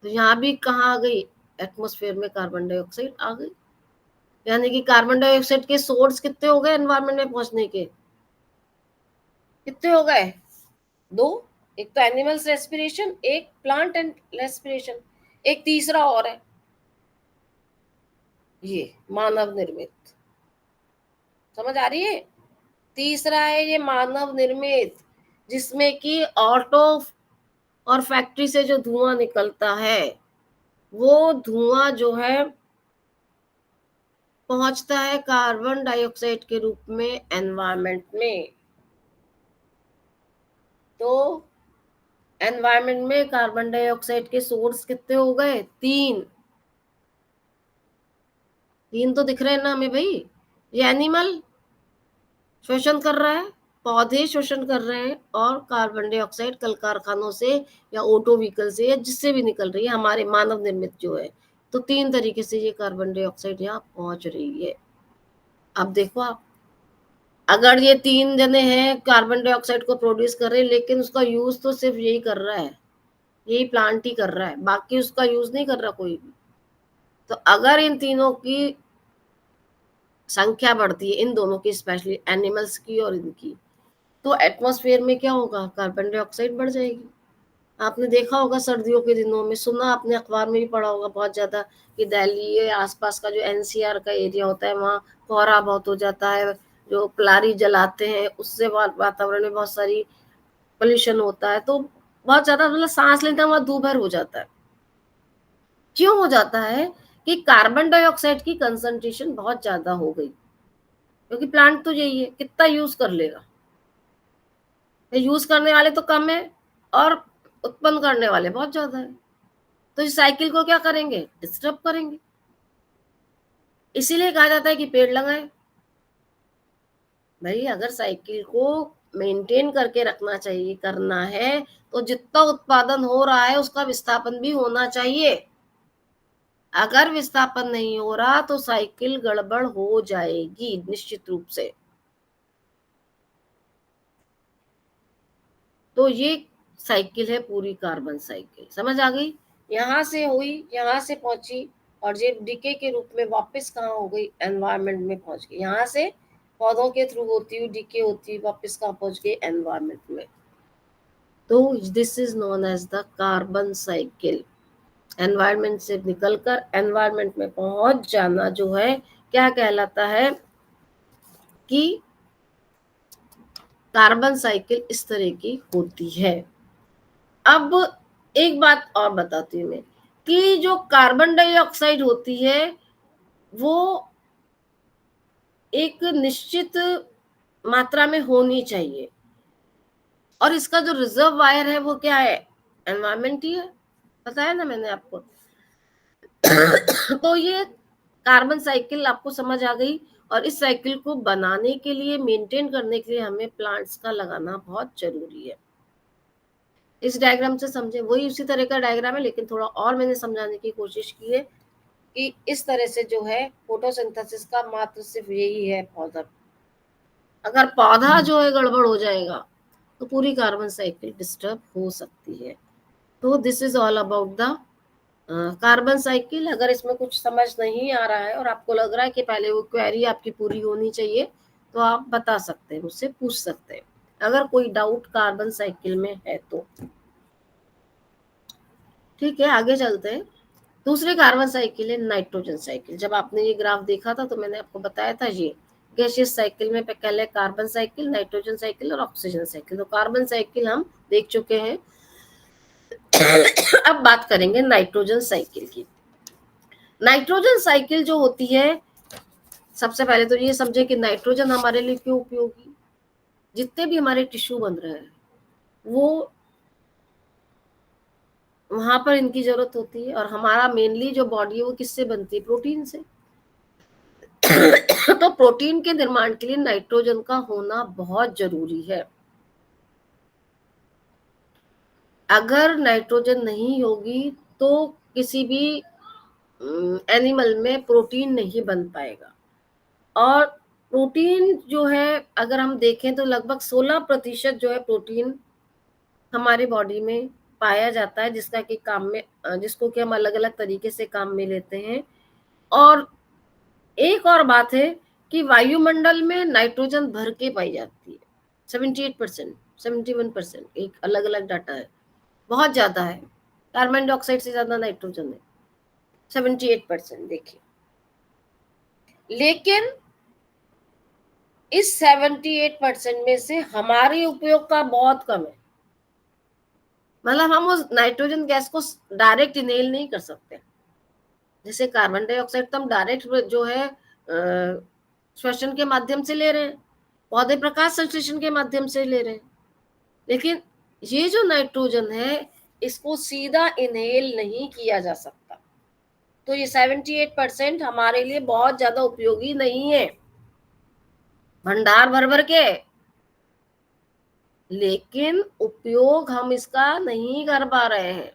तो यहाँ भी कहाँ आ गई? एटमॉस्फेयर में कार्बन डाइऑक्साइड आ गई। यानी कि कार्बन डाइऑक्साइड के सोर्स कितने हो गए एनवायरमेंट में पहुंचने के? कितने हो गए? दो। एक तो एनिमल्स रेस्पिरेशन, एक प्लांट एंड रेस्पिरेशन, एक तीसरा और है ये मानव निर्मित। समझ आ रही है? तीसरा है ये मानव निर्मित, जिसमें कि ऑटो और फैक्ट्री से जो धुआं निकलता है, वो धुआं जो है पहुंचता है कार्बन डाइऑक्साइड के रूप में एनवायरमेंट में। तो एनवायरमेंट में कार्बन डाइऑक्साइड के सोर्स कितने हो गए? तीन। तीन तो दिख रहे हैं ना हमें भाई। ये एनिमल शोषण कर रहा है, पौधे शोषण कर रहे हैं, और कार्बन डाइऑक्साइड कल कारखानों से या ऑटो व्हीकल से या जिससे भी निकल रही है, हमारे मानव निर्मित जो है। तो तीन तरीके से ये कार्बन डाइऑक्साइड यहाँ पहुंच रही है। अब देखो आप, अगर ये तीन जने हैं कार्बन डाइऑक्साइड को प्रोड्यूस कर रहे हैं, लेकिन उसका यूज तो सिर्फ यही कर रहा है, यही प्लांट ही कर रहा है, बाकी उसका यूज नहीं कर रहा कोई भी। तो अगर इन तीनों की संख्या बढ़ती है, इन दोनों की स्पेशली एनिमल्स की और इनकी, तो एटमॉस्फेयर में क्या होगा? कार्बन डाइऑक्साइड बढ़ जाएगी। आपने देखा होगा सर्दियों के दिनों में, सुना आपने अखबार में भी पढ़ा होगा बहुत ज्यादा, कि दिल्ली के आसपास का जो एनसीआर का एरिया होता है वहाँ कोहरा बहुत हो जाता है। जो पलारी जलाते हैं उससे वातावरण में बहुत सारी पोल्यूशन होता है, तो बहुत ज्यादा मतलब सांस लेने में वहाँ दूभर हो जाता है। क्यों हो जाता है? कि कार्बन डाइऑक्साइड की कंसंट्रेशन बहुत ज्यादा हो गई, क्योंकि प्लांट तो यही है, कितना यूज कर लेगा। यूज करने वाले तो कम है और उत्पन्न करने वाले बहुत ज्यादा है। तो इस साइकिल को क्या करेंगे? डिस्टर्ब करेंगे। इसीलिए कहा जाता है कि पेड़ लगाएं। भाई अगर साइकिल को मेंटेन करके रखना चाहिए, करना है तो जितना उत्पादन हो रहा है उसका विस्थापन भी होना चाहिए। अगर विस्थापन नहीं हो रहा तो साइकिल गड़बड़ हो जाएगी निश्चित रूप से। तो ये साइकिल है पूरी कार्बन साइकिल, समझ आ गई? यहां से हुई, यहां से पहुंची और ये डीके के रूप में वापस कहाँ हो गई, एनवायरमेंट में पहुंच गई। यहां से पौधों के थ्रू होती हुई डीके होती हुई वापस कहाँ पहुंच गई, एनवायरमेंट में। तो this is known as the carbon cycle. Environment से निकलकर एनवायरमेंट में पहुंच जाना जो है क्या कहलाता है कि कार्बन साइकिल इस तरह की होती है। अब एक बात और बताती हूँ मैं कि जो कार्बन डाइऑक्साइड होती है वो एक निश्चित मात्रा में होनी चाहिए, और इसका जो रिजर्वायर है वो क्या है, एनवायरमेंट ही है, बताया ना मैंने आपको। तो ये कार्बन साइकिल आपको समझ आ गई, और इस साइकिल को बनाने के लिए, मेंटेन करने के लिए हमें प्लांट्स का लगाना बहुत जरूरी है। इस डायग्राम से समझे, वही उसी तरह का डायग्राम है लेकिन थोड़ा और मैंने समझाने की कोशिश की है कि इस तरह से जो है फोटोसिंथेसिस का मात्र सिर्फ यही है पौधा। अगर पौधा जो है गड़बड़ हो जाएगा तो पूरी कार्बन साइकिल डिस्टर्ब हो सकती है। तो this is all about the carbon cycle. अगर इसमें कुछ समझ नहीं आ रहा है और आपको लग रहा है कि पहले वो क्वेरी आपकी पूरी होनी चाहिए तो आप बता सकते हैं, मुझसे पूछ सकते हैं अगर कोई डाउट कार्बन साइकिल में है तो। ठीक है, आगे चलते हैं। दूसरी कार्बन साइकिल है नाइट्रोजन साइकिल। जब आपने ये ग्राफ देखा था तो मैंने आपको बताया था ये गैसियस साइकिल में पहले कार्बन साइकिल, नाइट्रोजन साइकिल और ऑक्सीजन साइकिल। तो कार्बन साइकिल हम देख चुके हैं। अब बात करेंगे नाइट्रोजन साइकिल की। नाइट्रोजन साइकिल जो होती है, सबसे पहले तो ये समझे कि नाइट्रोजन हमारे लिए क्यों उपयोगी। जितने भी हमारे टिश्यू बन रहे हैं वो वहां पर इनकी जरूरत होती है, और हमारा मेनली जो बॉडी है वो किससे बनती है, प्रोटीन से। तो प्रोटीन के निर्माण के लिए नाइट्रोजन का होना बहुत जरूरी है। अगर नाइट्रोजन नहीं होगी तो किसी भी एनिमल में प्रोटीन नहीं बन पाएगा। और प्रोटीन जो है अगर हम देखें तो लगभग 16% जो है प्रोटीन हमारी बॉडी में पाया जाता है, जिसका कि काम में जिसको कि हम अलग अलग तरीके से काम में लेते हैं। और एक और बात है कि वायुमंडल में नाइट्रोजन भर के पाई जाती है 78%, 71%, एक अलग अलग डाटा है, बहुत ज्यादा है। कार्बन डाइऑक्साइड से ज्यादा नाइट्रोजन है, 78%। देखिए, लेकिन इस 78% में से हमारे उपयोग का बहुत कम है। मतलब हम उस नाइट्रोजन गैस को डायरेक्ट इनहेल नहीं कर सकते। जैसे कार्बन डाइऑक्साइड तो हम डायरेक्ट जो है श्वसन के माध्यम से ले रहे हैं, पौधे प्रकाश संश्लेषण के माध्यम से ले रहे हैं, लेकिन ये जो नाइट्रोजन है इसको सीधा इनहेल नहीं किया जा सकता। तो ये 78% हमारे लिए बहुत ज्यादा उपयोगी नहीं है, भंडार भर भर के, लेकिन उपयोग हम इसका नहीं कर पा रहे हैं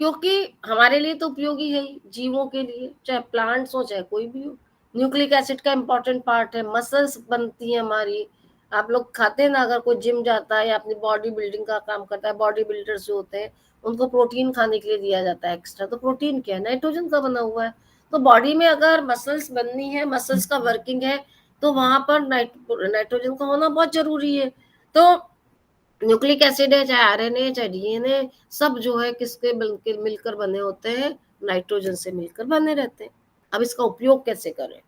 क्योंकि हमारे लिए तो उपयोगी है ही, जीवों के लिए, चाहे प्लांट्स हो चाहे कोई भी हो। न्यूक्लिक एसिड का इंपॉर्टेंट पार्ट है, मसल्स बनती है हमारी। आप लोग खाते हैं ना, अगर कोई जिम जाता है या अपनी बॉडी बिल्डिंग का काम करता है, बॉडी बिल्डर्स जो होते हैं उनको प्रोटीन खाने के लिए दिया जाता है एक्स्ट्रा। तो प्रोटीन क्या है, नाइट्रोजन का बना हुआ है। तो बॉडी में अगर मसल्स बननी है, मसल्स का वर्किंग है, तो वहां पर नाइट्रोजन का होना बहुत जरूरी है। तो न्यूक्लिक एसिड है, चाहे आरएनए चाहे डीएनए, सब जो है किसके मिलकर बने होते हैं, नाइट्रोजन से मिलकर बने रहते हैं। अब इसका उपयोग कैसे करें,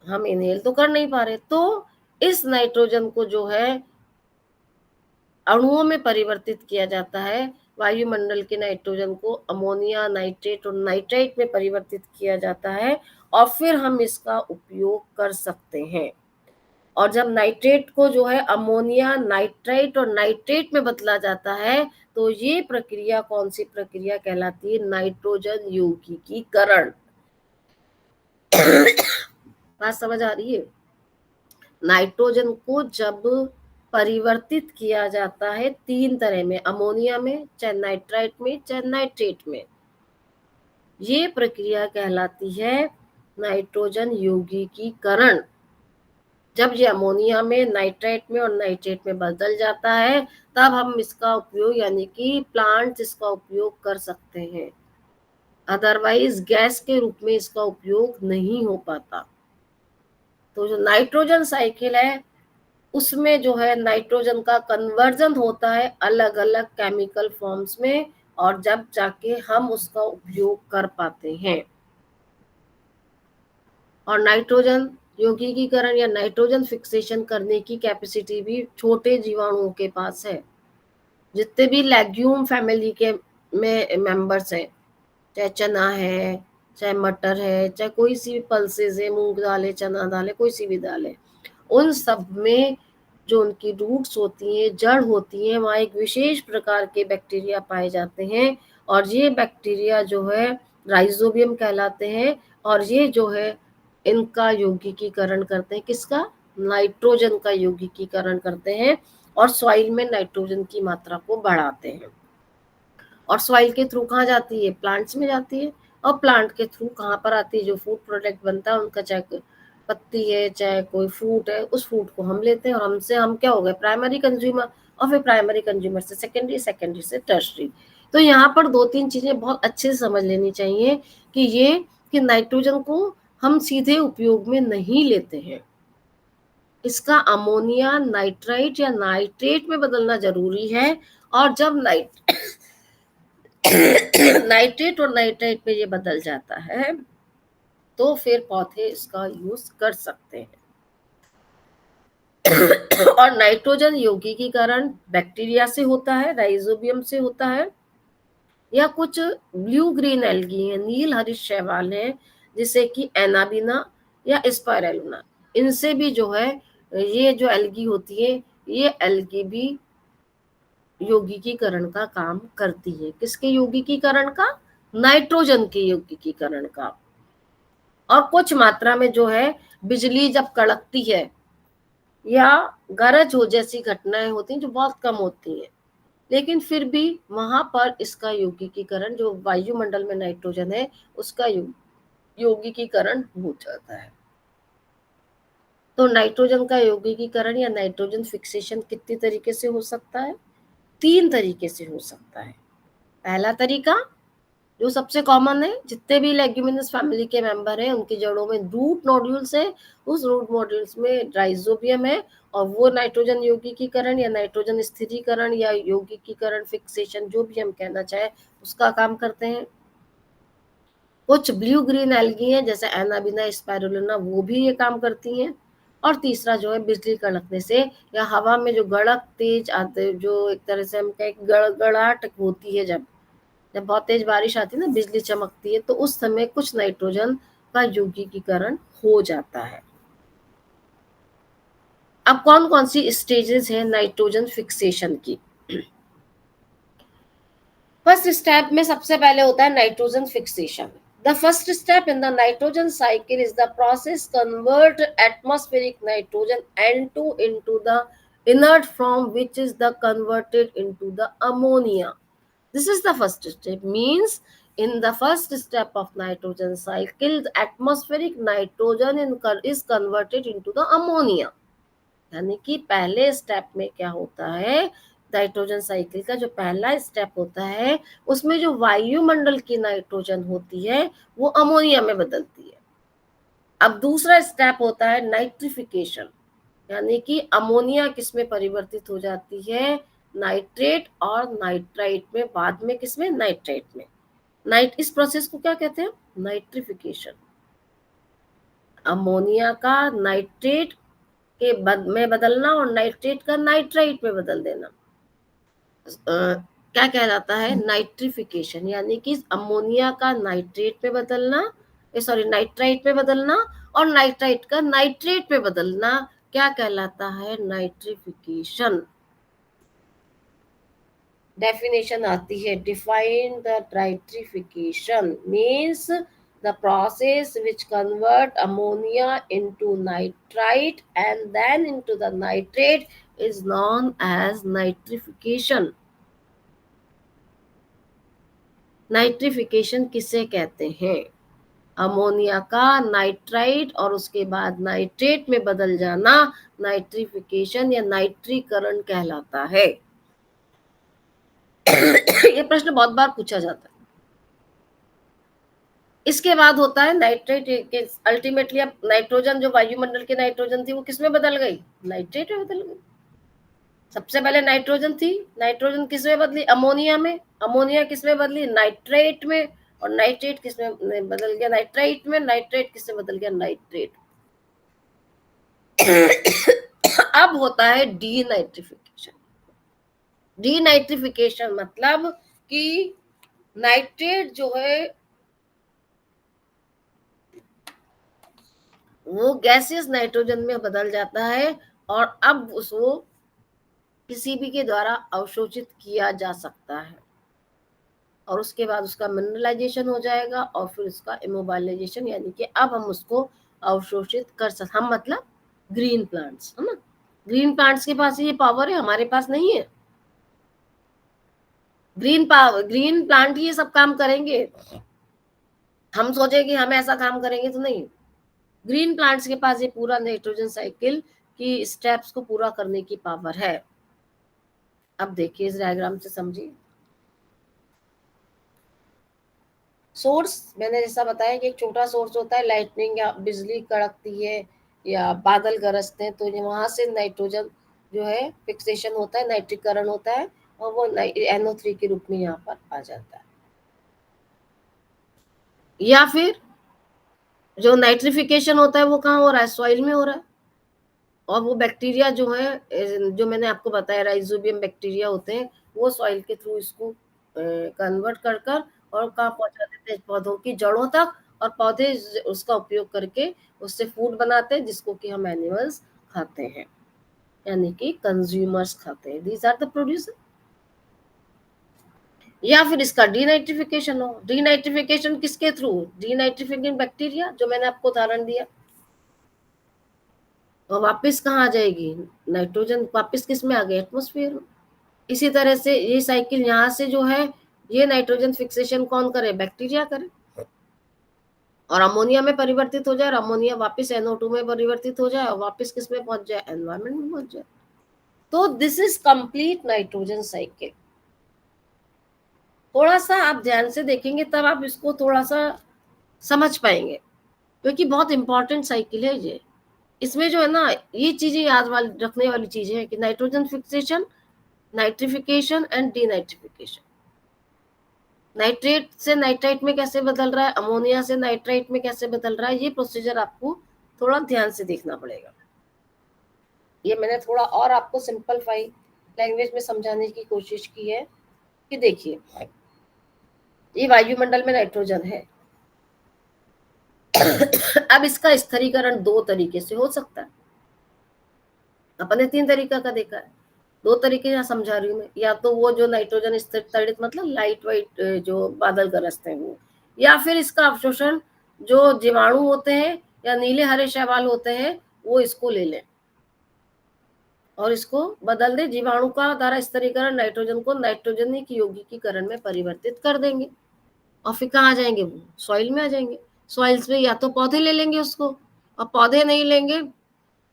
हम इनहेल तो कर नहीं पा रहे। तो इस नाइट्रोजन को जो है अणुओं में परिवर्तित किया जाता है। वायुमंडल के नाइट्रोजन को अमोनिया, नाइट्रेट और नाइट्राइट में परिवर्तित किया जाता है, और फिर हम इसका उपयोग कर सकते हैं। और जब नाइट्रेट को जो है अमोनिया, नाइट्राइट और नाइट्रेट में बदला जाता है तो ये प्रक्रिया कौन सी प्रक्रिया कहलाती है, नाइट्रोजन यौगिकीकरण। बात समझ आ रही है? नाइट्रोजन को जब परिवर्तित किया जाता है 3 तरह में, अमोनिया में, चाहे नाइट्राइट में, चाहे नाइट्रेट में, ये प्रक्रिया कहलाती है नाइट्रोजन यौगिकीकरण। जब ये अमोनिया में, नाइट्राइट में और नाइट्रेट में बदल जाता है, तब हम इसका उपयोग, यानी कि प्लांट्स इसका उपयोग कर सकते हैं। अदरवाइज गैस के रूप में इसका उपयोग नहीं हो पाता। तो जो नाइट्रोजन साइकिल है, उसमें जो है नाइट्रोजन का कन्वर्जन होता है अलग अलग केमिकल फॉर्म्स में, और जब जाके हम उसका उपयोग कर पाते हैं। और नाइट्रोजन यौगिकीकरण या नाइट्रोजन फिक्सेशन करने की कैपेसिटी भी छोटे जीवाणुओं के पास है। जितने भी लेग्यूम फैमिली के में मेंबर्स हैं, चाहे चना है, चाहे मटर है, चाहे कोई सी भी पल्सेस है, मूंग दाल है, चना दाल है, कोई सी भी दाल है, उन सब में जो उनकी रूट्स होती हैं, जड़ होती हैं, वहाँ एक विशेष प्रकार के बैक्टीरिया पाए जाते हैं, और ये बैक्टीरिया जो है राइजोबियम कहलाते हैं, और ये जो है इनका यौगिकीकरण करते हैं। किसका? नाइट्रोजन का यौगिकीकरण करते हैं, और सॉइल में नाइट्रोजन की मात्रा को बढ़ाते हैं। और सॉइल के थ्रू कहाँ जाती है? प्लांट्स में जाती है। और प्लांट के थ्रू कहाँ पर आती है? जो फूड प्रोडक्ट बनता है उनका, चाहे पत्ती है, चाहे कोई फ्रूट है, उस फ्रूट को हम लेते हैं, और हमसे हम क्या हो गए? Primary consumer. और फिर प्राइमरी कंज्यूमर से सेकेंडरी, सेकेंडरी से टर्शरी। तो यहाँ पर 2-3 चीजें बहुत अच्छे से समझ लेनी चाहिए कि ये कि नाइट्रोजन को हम सीधे उपयोग में नहीं लेते हैं। इसका अमोनिया, नाइट्राइट या नाइट्रेट में बदलना जरूरी है। और जब नाइट्रेट और नाइट्राइट में ये बदल जाता है, तो फिर पौधे इसका यूज कर सकते हैं। और नाइट्रोजन यौगिकीकरण बैक्टीरिया से होता है, राइजोबियम से होता है, या कुछ ब्लू ग्रीन एल्गी है, नील हरित शैवाल है, जिसे कि एनाबिना या स्पाइरुलिना, इनसे भी जो है ये जो एल्गी होती है, ये एल्गी भी यौगिकीकरण का काम करती है। किसके यौगिकीकरण का? नाइट्रोजन के यौगिकीकरण का। और कुछ मात्रा में जो है बिजली जब कड़कती है या गरज हो जैसी घटनाएं होती हैं, जो बहुत कम होती हैं, लेकिन फिर भी वहां पर इसका यौगिकीकरण, जो वायुमंडल में नाइट्रोजन है उसका यौगिकीकरण हो जाता है। तो नाइट्रोजन का यौगिकीकरण या नाइट्रोजन फिक्सेशन कितनी तरीके से हो सकता है? 3 तरीके से हो सकता है। पहला तरीका जो सबसे कॉमन है, जितने भी लेग्यूमिनस फैमिली के मेंबर हैं उनकी जड़ों में रूट नोड्यूल्स है, उस रूट नोड्यूल्स में राइजोबियम है, और वो नाइट्रोजन यौगिकीकरण या नाइट्रोजन स्थिरीकरण या यौगिकीकरण फिक्सेशन, जो भी हम कहना चाहे, उसका काम करते हैं। कुछ ब्लू ग्रीन एल्गी हैं जैसे एनाबिना, स्पाइरुलिना, वो भी ये काम करती हैं। और तीसरा जो है बिजली कड़कने से या हवा में जो गड़क तेज आते, जो एक तरह से हम कहें गड़गड़ाहट होती है, जब बहुत तेज बारिश आती है ना, बिजली चमकती है, तो उस समय कुछ नाइट्रोजन का यौगिकीकरण हो जाता है। अब कौन कौन सी स्टेजेस है नाइट्रोजन फिक्सेशन की? फर्स्ट स्टेप में सबसे पहले होता है nitrogen fixation. The first step in the nitrogen cycle is the process convert atmospheric nitrogen N2 into the inert form, which is the converted into the ammonia. This is the first step. Means in the first step of nitrogen cycle, the atmospheric nitrogen is converted into the ammonia. यानी कि पहले step में क्या होता है? Nitrogen cycle का जो पहला स्टेप होता है, उसमें जो वायुमंडल की नाइट्रोजन होती है वो अमोनिया में बदलती है। अब दूसरा स्टेप होता है नाइट्रिफिकेशन, यानी कि अमोनिया किस में परिवर्तित हो जाती है? नाइट्रेट और नाइट्राइट में, बाद में किसमें? नाइट्रेट में। इस प्रोसेस को क्या कहते हैं? नाइट्रिफिकेशन। अमोनिया का नाइट्रेट के में बदलना और नाइट्रेट का नाइट्राइट में बदल देना क्या कहलाता है? नाइट्रिफिकेशन। यानी कि अमोनिया का नाइट्रेट में बदलना, नाइट्राइट में बदलना, और नाइट्राइट का नाइट्रेट में बदलना क्या कहलाता है? नाइट्रिफिकेशन। डेफिनेशन आती है, define the nitrification means The process which convert ammonia into nitrite and then into the nitrate is known as nitrification. Nitrification किसे कहते हैं? अमोनिया का नाइट्राइट और उसके बाद नाइट्रेट में बदल जाना नाइट्रिफिकेशन या नाइट्रीकरण कहलाता है। ये प्रश्न बहुत बार पूछा जाता है। इसके बाद होता है नाइट्रेट। अल्टीमेटली अब नाइट्रोजन, जो वायुमंडल की नाइट्रोजन थी, वो किसमें बदल गई? नाइट्रेट में बदल गई। सबसे पहले नाइट्रोजन थी, नाइट्रोजन किसमें बदली? अमोनिया में। अमोनिया किसमें बदली? नाइट्रेट में। और नाइट्रेट किसमें बदल गया? नाइट्राइट में। नाइट्रेट किसमें बदल गया? नाइट्रेट। अब होता है डीनाइट्रिफिकेशन। डीनाइट्रिफिकेशन मतलब कि नाइट्रेट जो है वो गैसियस नाइट्रोजन में बदल जाता है और अब उसको किसी भी के द्वारा अवशोषित किया जा सकता है और उसके बाद उसका मिनरलाइजेशन हो जाएगा और फिर उसका इमोबाइलाइजेशन, यानी कि अब हम उसको अवशोषित कर सकते। हम मतलब ग्रीन प्लांट्स, है ना। ग्रीन प्लांट्स के पास ये पावर है, हमारे पास नहीं है। ग्रीन प्लांट ये सब काम करेंगे, हम सोचे कि हम ऐसा काम करेंगे तो नहीं। ग्रीन प्लांट्स के पास ये पूरा नाइट्रोजन साइकिल की स्टेप्स को पूरा करने की पावर है। अब देखिए इस डायग्राम से समझिए। सोर्स मैंने जैसा बताया कि एक छोटा सोर्स होता है, लाइटनिंग या बिजली कड़कती है या बादल गरजते हैं, तो वहां से नाइट्रोजन जो है फिक्सेशन होता है, नाइट्रीकरण होता है और वो NO3 के रूप में यहाँ पर आ जाता है। या फिर जो नाइट्रिफिकेशन होता है वो कहाँ हो रहा है? सॉइल में हो रहा है। और वो बैक्टीरिया जो है, जो मैंने आपको बताया राइजोबियम बैक्टीरिया होते हैं, वो सॉइल के थ्रू इसको कन्वर्ट कर कर और कहाँ पहुंचा देते हैं? पौधों की जड़ों तक। और पौधे उसका उपयोग करके उससे फूड बनाते हैं जिसको कि हम एनिमल्स खाते हैं, यानी कि कंज्यूमर्स खाते हैं। These are the producer. या फिर इसका डीनाइट्रिफिकेशन हो। डीनाइट्रिफिकेशन किसके थ्रू? डीनाइट्रिफिकेशन बैक्टीरिया, जो मैंने आपको उदाहरण दिया। और वापस कहाँ आ जाएगी? नाइट्रोजन वापस किस में आ गई? एटमॉस्फेयर में। इसी तरह से ये साइकिल यहाँ से जो है, ये नाइट्रोजन फिक्सेशन कौन करे? बैक्टीरिया करे और अमोनिया में परिवर्तित हो जाए और अमोनिया वापस NO2 में परिवर्तित हो जाए और वापस किस में पहुंच जाए? एनवायरमेंट में पहुंच जाए। तो this is complete nitrogen cycle. थोड़ा सा आप ध्यान से देखेंगे तब आप इसको थोड़ा सा समझ पाएंगे, क्योंकि बहुत इंपॉर्टेंट साइकिल है ये। इसमें जो है ना, ये चीजें याद रखने वाली चीजें है कि nitrogen fixation, nitrification and denitrification. Nitrate से नाइट्राइट में कैसे बदल रहा है, अमोनिया से नाइट्राइट में कैसे बदल रहा है, ये प्रोसीजर आपको थोड़ा ध्यान से देखना पड़ेगा। ये मैंने थोड़ा और आपको सिंपलीफाई लैंग्वेज में समझाने की कोशिश की है कि देखिए ये वायुमंडल में नाइट्रोजन है। अब इसका स्थिरीकरण दो तरीके से हो सकता है। अपने तीन तरीका का देखा है, दो तरीके यहाँ समझा रही हूँ मैं। या तो वो जो नाइट्रोजन स्थिरीकरण मतलब लाइट वाइट जो बादल गरजते हैं वो, या फिर इसका अवशोषण जो जीवाणु होते हैं या नीले हरे शैवाल होते हैं वो इसको ले लें और इसको बदल दे। जीवाणु का द्वारा स्थिरीकरण नाइट्रोजन को नाइट्रोजनिक यौगिकीकरण में परिवर्तित कर देंगे और फिर कहाँ आ जाएंगे? वो सॉइल में आ जाएंगे। सॉइल्स में या तो पौधे ले लेंगे उसको, और पौधे नहीं लेंगे,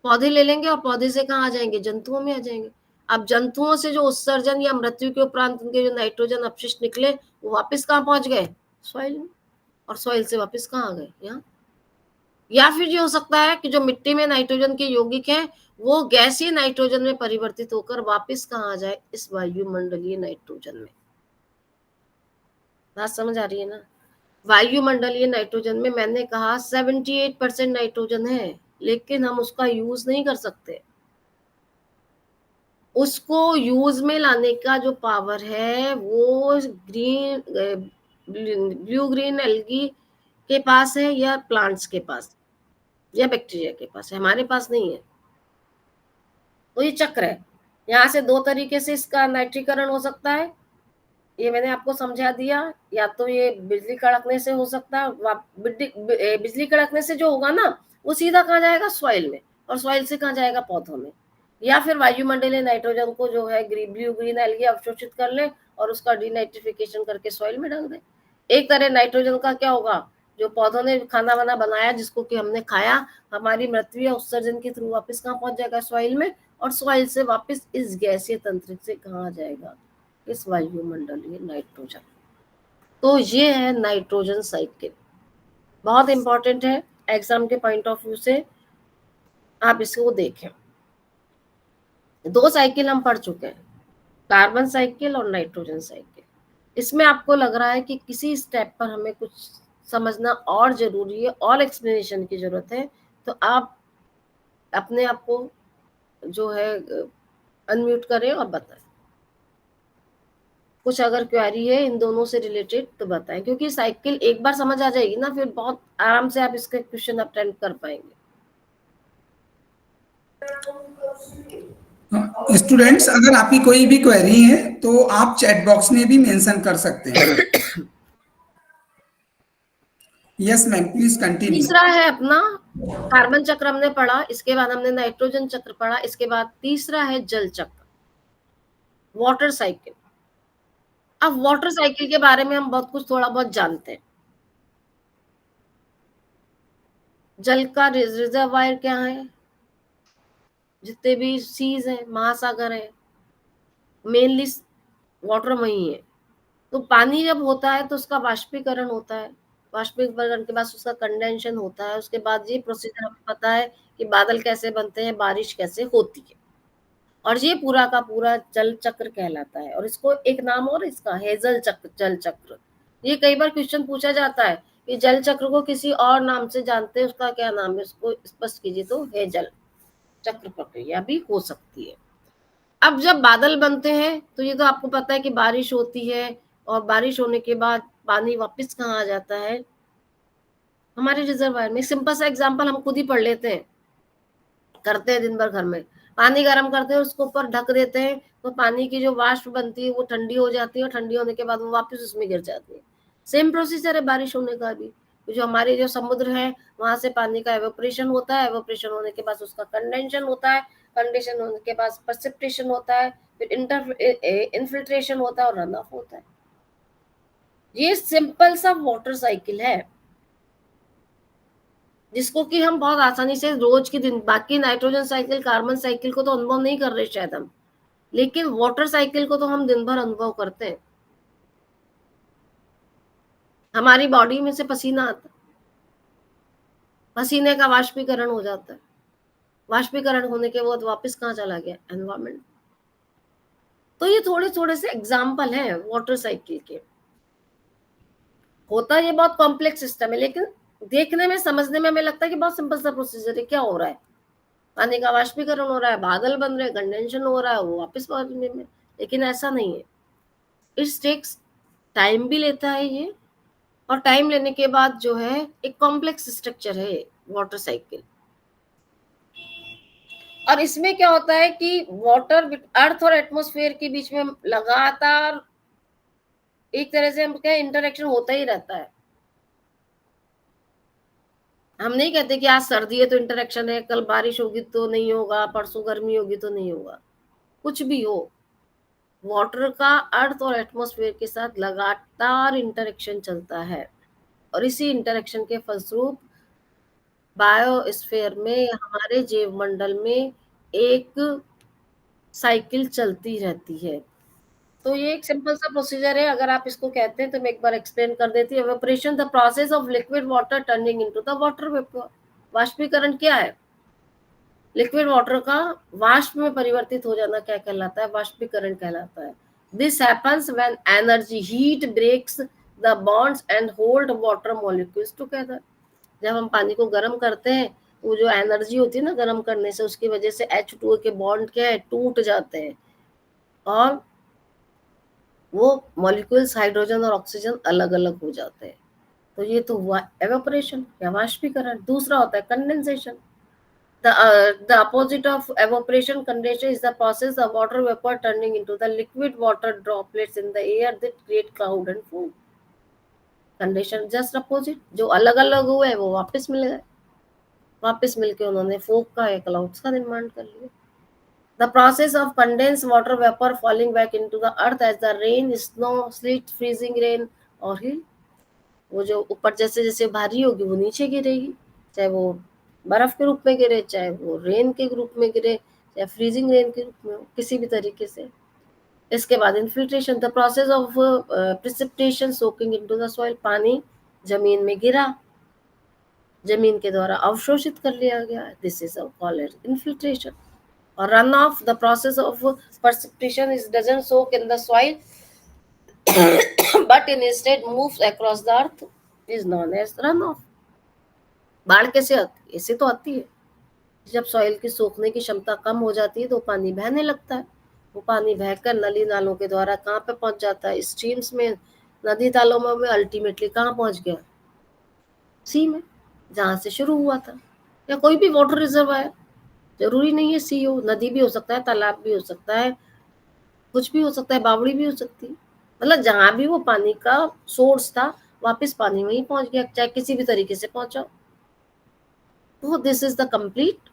पौधे ले लेंगे और पौधे से कहाँ आ जाएंगे? जंतुओं में आ जाएंगे। अब जंतुओं से जो उत्सर्जन या मृत्यु के उपरांत उनके जो नाइट्रोजन अपशिष्ट निकले वो वापस कहाँ पहुंच गए? सॉइल में। और सॉइल से वापस कहाँ आ गए? यहाँ। या फिर ये हो सकता है कि जो मिट्टी में नाइट्रोजन के यौगिक हैं वो गैसीय नाइट्रोजन में परिवर्तित होकर वापस कहाँ आ जाए? इस वायुमंडलीय नाइट्रोजन में। बात समझ आ रही है ना? वायुमंडलीय नाइट्रोजन में मैंने कहा 78% नाइट्रोजन है, लेकिन हम उसका यूज नहीं कर सकते। उसको यूज में लाने का जो पावर है वो ग्रीन ब्लू ग्रीन एल्गी के पास है या प्लांट्स के पास या बैक्टीरिया के पास है, हमारे पास नहीं है। तो ये चक्र है। यहाँ से दो तरीके से इसका नाइट्रीकरण हो सकता है। ये मैंने आपको समझा दिया। या तो ये बिजली कड़कने से हो सकता है, बिजली कड़कने से जो होगा ना वो सीधा कहाँ जाएगा, सॉइल में, और सॉइल से कहाँ जाएगा, पौधों में। या फिर वायुमंडलीय नाइट्रोजन को जो है ब्लू ग्रीन एल्गी अवशोषित कर ले और उसका डीनाइट्रिफिकेशन करके सॉइल में डाल दे। एक तरह नाइट्रोजन का क्या होगा, जो पौधों ने खाना वाना बनाया जिसको कि हमने खाया, हमारी मृत्यु या उत्सर्जन के थ्रू वापस कहाँ पहुंच जाएगा, सॉइल में, और सॉइल से वापस इस गैसीय तंत्र से कहाँ आ जाएगा, इस वायुमंडलीय नाइट्रोजन। तो ये है नाइट्रोजन साइकिल, बहुत इंपॉर्टेंट है एग्जाम के पॉइंट ऑफ व्यू से, आप इसको देखें। दो साइकिल हम पढ़ चुके हैं, कार्बन साइकिल और नाइट्रोजन साइकिल। इसमें आपको लग रहा है कि किसी स्टेप पर हमें कुछ समझना और जरूरी है और एक्सप्लेनेशन की जरूरत है, तो आप अपने आप को जो है अनम्यूट करें और बताएं। कुछ अगर क्वेरी है इन दोनों से रिलेटेड तो बताएं, क्योंकि साइकिल एक बार समझ आ जाएगी ना, फिर बहुत आराम से आप इसके क्वेश्चन अटेम्प्ट कर पाएंगे।
स्टूडेंट्स, अगर आपकी कोई भी क्वेरी है तो आप चैट बॉक्स में भी मेंशन कर सकते हैं। Yes ma'am, please continue.
तीसरा है अपना कार्बन चक्र हमने पढ़ा, इसके बाद हमने नाइट्रोजन चक्र पढ़ा, इसके बाद तीसरा है जल चक्र, वाटर साइकिल। अब वाटर साइकिल के बारे में हम बहुत कुछ थोड़ा बहुत जानते हैं। जल का रिजर्वायर क्या है, जितने भी सीज हैं, महासागर है, मेनली वाटर वही है। तो पानी जब होता है तो उसका वाष्पीकरण होता है, वाष्पीकरण के बाद उसका कंडेंशन होता है, उसके बाद ये प्रोसीजर हमें पता है कि बादल कैसे बनते हैं, बारिश कैसे होती है, और ये पूरा का पूरा जल चक्र कहलाता है। और इसको एक नाम और इसका है जल चक्र, जल चक्र। ये कई बार क्वेश्चन पूछा जाता है कि जल चक्र को किसी और नाम से जानते हैं, उसका क्या नाम है, उसको स्पष्ट कीजिए। तो है जल चक्र प्रक्रिया भी हो सकती है। अब जब बादल बनते हैं तो ये तो आपको पता है कि बारिश होती है, और बारिश होने के बाद पानी वापस कहाँ आ जाता है, हमारे रिजर्वायर में। सिंपल सा एग्जांपल हम खुद ही पढ़ लेते हैं, करते हैं दिन भर घर में, पानी गर्म करते हैं, उसको ऊपर ढक देते हैं, तो पानी की जो वाष्प बनती है वो ठंडी हो जाती है, और ठंडी होने के बाद वो वापस उसमें गिर जाती है। सेम प्रोसीजर है बारिश होने का भी। जो हमारे जो समुद्र है वहां से पानी का एवोपरेशन होता है, एवोपरेशन होने के बाद उसका कंडेंशन होता है, कंडेंशन होने के बाद प्रेसिपिटेशन होता है, फिर इनफिल्ट्रेशन होता है और रन ऑफ होता है। ये सिंपल सा वाटर साइकिल है, जिसको कि हम बहुत आसानी से रोज के दिन, बाकी नाइट्रोजन साइकिल, कार्बन साइकिल को तो अनुभव नहीं कर रहे शायद हम, लेकिन वाटर साइकिल को तो हम दिन भर अनुभव करते हैं। हमारी बॉडी में से पसीना आता है, पसीने का वाष्पीकरण हो जाता है, वाष्पीकरण होने के बाद वापस कहाँ चला गया, एनवायरमेंट। तो ये थोड़े थोड़े से एग्जाम्पल हैं वाटर साइकिल के। होता ये बहुत कॉम्प्लेक्स सिस्टम है, लेकिन देखने में, समझने में हमें लगता है कि बहुत सिंपल सा प्रोसीजर है। क्या हो रहा है, पानी का वाष्पीकरण हो रहा है, बादल बन रहे हैं, कंडेंशन हो रहा है, वो वापस पानी में। लेकिन ऐसा नहीं है, इट टेक्स टाइम भी लेता है ये, और टाइम लेने के बाद जो है एक कॉम्प्लेक्स स्ट्रक्चर है वाटर साइकिल। और इसमें क्या होता है कि वाटर अर्थ और एटमॉस्फेयर के बीच में लगातार एक तरह से हम क्या इंटरेक्शन होता ही रहता है। हम नहीं कहते कि आज सर्दी है तो इंटरेक्शन है, कल बारिश होगी तो नहीं होगा, परसों गर्मी होगी तो नहीं होगा। कुछ भी हो, वाटर का अर्थ और एटमॉस्फेयर के साथ लगातार इंटरेक्शन चलता है, और इसी इंटरेक्शन के फलस्वरूप बायोस्फीयर में, हमारे जैव मंडल में एक साइकिल चलती रहती है। तो ये एक सिंपल सा प्रोसीजर है। अगर आप इसको कहते हैं तो मैं एक बार एक्सप्लेन कर देती हूँ। Evaporation, the process of liquid water turning into the water vapour. वाष्पीकरण क्या है, लिक्विड वाटर का वाष्प में परिवर्तित हो जाना क्या कहलाता है, वाष्पीकरण कहलाता है। This happens when energy heat breaks the bonds and hold water molecules together. जब हम पानी को गर्म करते हैं, वो जो एनर्जी होती है ना गर्म करने से, उसकी वजह से H2O के बॉन्ड क्या है, टूट जाते हैं, और वो मॉलिक्यूल्स हाइड्रोजन और ऑक्सीजन अलग अलग हो जाते हैं। तो ये तो हुआ एवापोरेशन या वाष्पीकरण। दूसरा होता है condensation. The opposite of evaporation condensation is the process of water vapor turning into the liquid water droplets in the air that create cloud and foam. Condition just opposite, जो अलग अलग हुए वो वापस मिल गए, वापस मिलके उन्होंने फोक का या क्लाउड्स का निर्माण कर लिया. The process of condense water vapour falling back into the earth as the rain, snow, sleet, freezing rain और हिल. वो जो ऊपर जैसे जैसे भारी होगी वो नीचे गिरेगी, चाहे वो बर्फ के रूप में गिरे, चाहे वो रेन के रूप में गिरे, चाहे फ्रीजिंग रेन के रूप में हो, किसी भी तरीके से. इसके बाद infiltration, the process of precipitation soaking into the soil. पानी जमीन में गिरा, जमीन के द्वारा अवशोषित कर लिया गया, दिस इज कॉल्ड इन्फिल्ट्रेशन. और run of, the process of precipitation is doesn't soak in the soil but instead moves across the earth is known as runoff. बाढ़ कैसे आती है? ऐसे तो आती है जब सॉइल की सोखने की क्षमता कम हो जाती है तो पानी बहने लगता है. वो पानी बहकर नली नालों के द्वारा कहाँ पे पहुंच जाता है? स्ट्रीम्स में, नदी तालों में, अल्टीमेटली कहाँ पहुंच गया? सी में, जहां से शुरू हुआ था. या कोई भी वाटर रिजर्वायर, जरूरी नहीं है सी हो, नदी भी हो सकता है, तालाब भी हो सकता है, कुछ भी हो सकता है, बावड़ी भी हो सकती है. मतलब जहां भी वो पानी का सोर्स था वापस पानी में ही पहुंच गया, चाहे किसी भी तरीके से पहुंचा. तो this is the complete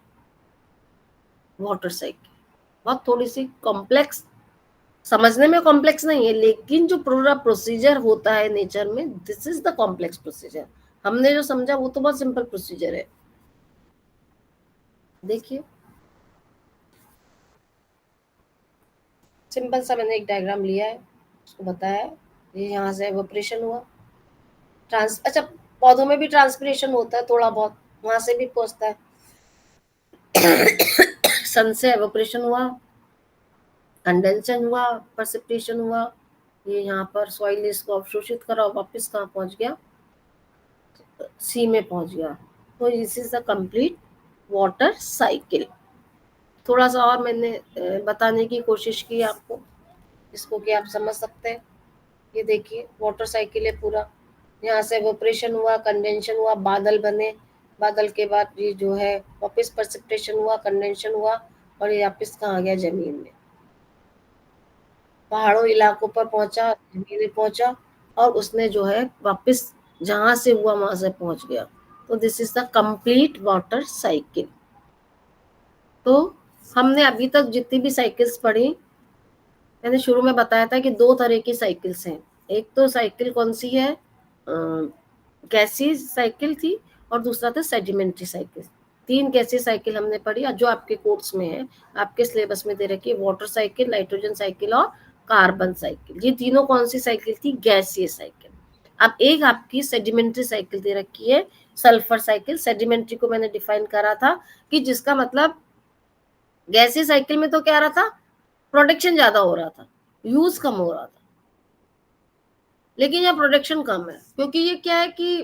water cycle. बहुत थोड़ी सी कॉम्प्लेक्स, समझने में कॉम्प्लेक्स नहीं है, लेकिन जो पूरा प्रोसीजर होता है नेचर में, this is the complex procedure. हमने जो समझा वो तो बहुत सिंपल प्रोसीजर है. देखिए सिंपल सा मैंने एक डायग्राम लिया है, उसको बताया है. ये यहाँ से एवोपरेशन हुआ, अच्छा पौधों में भी ट्रांसपिरेशन होता है थोड़ा बहुत, वहां से भी पहुंचता है. सन से एवोपरेशन हुआ, कंडेंसन हुआ, प्रेसिपिटेशन हुआ, ये यहाँ पर सॉइल इसको अवशोषित करा, वापस कहाँ पहुंच गया? सी में पहुंच गया. तो this is the complete water cycle. थोड़ा सा और मैंने बताने की कोशिश की आपको, इसको कि आप समझ सकते हैं. ये देखिए वाटर साइकिल है पूरा. यहाँ से एवोपरेशन हुआ, कंडेंशन हुआ, बादल बने, बादल के बाद ये जो है वापस प्रेसिपिटेशन हुआ, कंडेंशन हुआ, और ये वापस कहाँ गया? जमीन में, पहाड़ों इलाकों पर पहुंचा, जमीन में पहुंचा, और उसने जो है वापस जहां से हुआ वहां से पहुंच गया. तो this is the complete water cycle. तो हमने अभी तक जितनी भी साइकिल्स पढ़ी, मैंने शुरू में बताया था कि दो तरह की साइकिल्स हैं. एक तो साइकिल कौन सी है? गैसीय साइकिल थी, और दूसरा था सेडिमेंट्री साइकिल. तीन गैसीय साइकिल हमने पढ़ी, जो आपके कोर्स में है, आपके सिलेबस में दे रखी है. वाटर साइकिल, नाइट्रोजन साइकिल और कार्बन साइकिल. ये तीनों कौन सी साइकिल थी? गैसीय साइकिल. अब एक आपकी सेडिमेंट्री साइकिल दे रखी है, सल्फर साइकिल. सेडिमेंट्री को मैंने डिफाइन करा था कि जिसका मतलब गैसीय साइकिल में तो क्या रहा था? प्रोडक्शन ज्यादा हो रहा था, यूज कम हो रहा था. लेकिन यहाँ प्रोडक्शन कम है, क्योंकि ये क्या है कि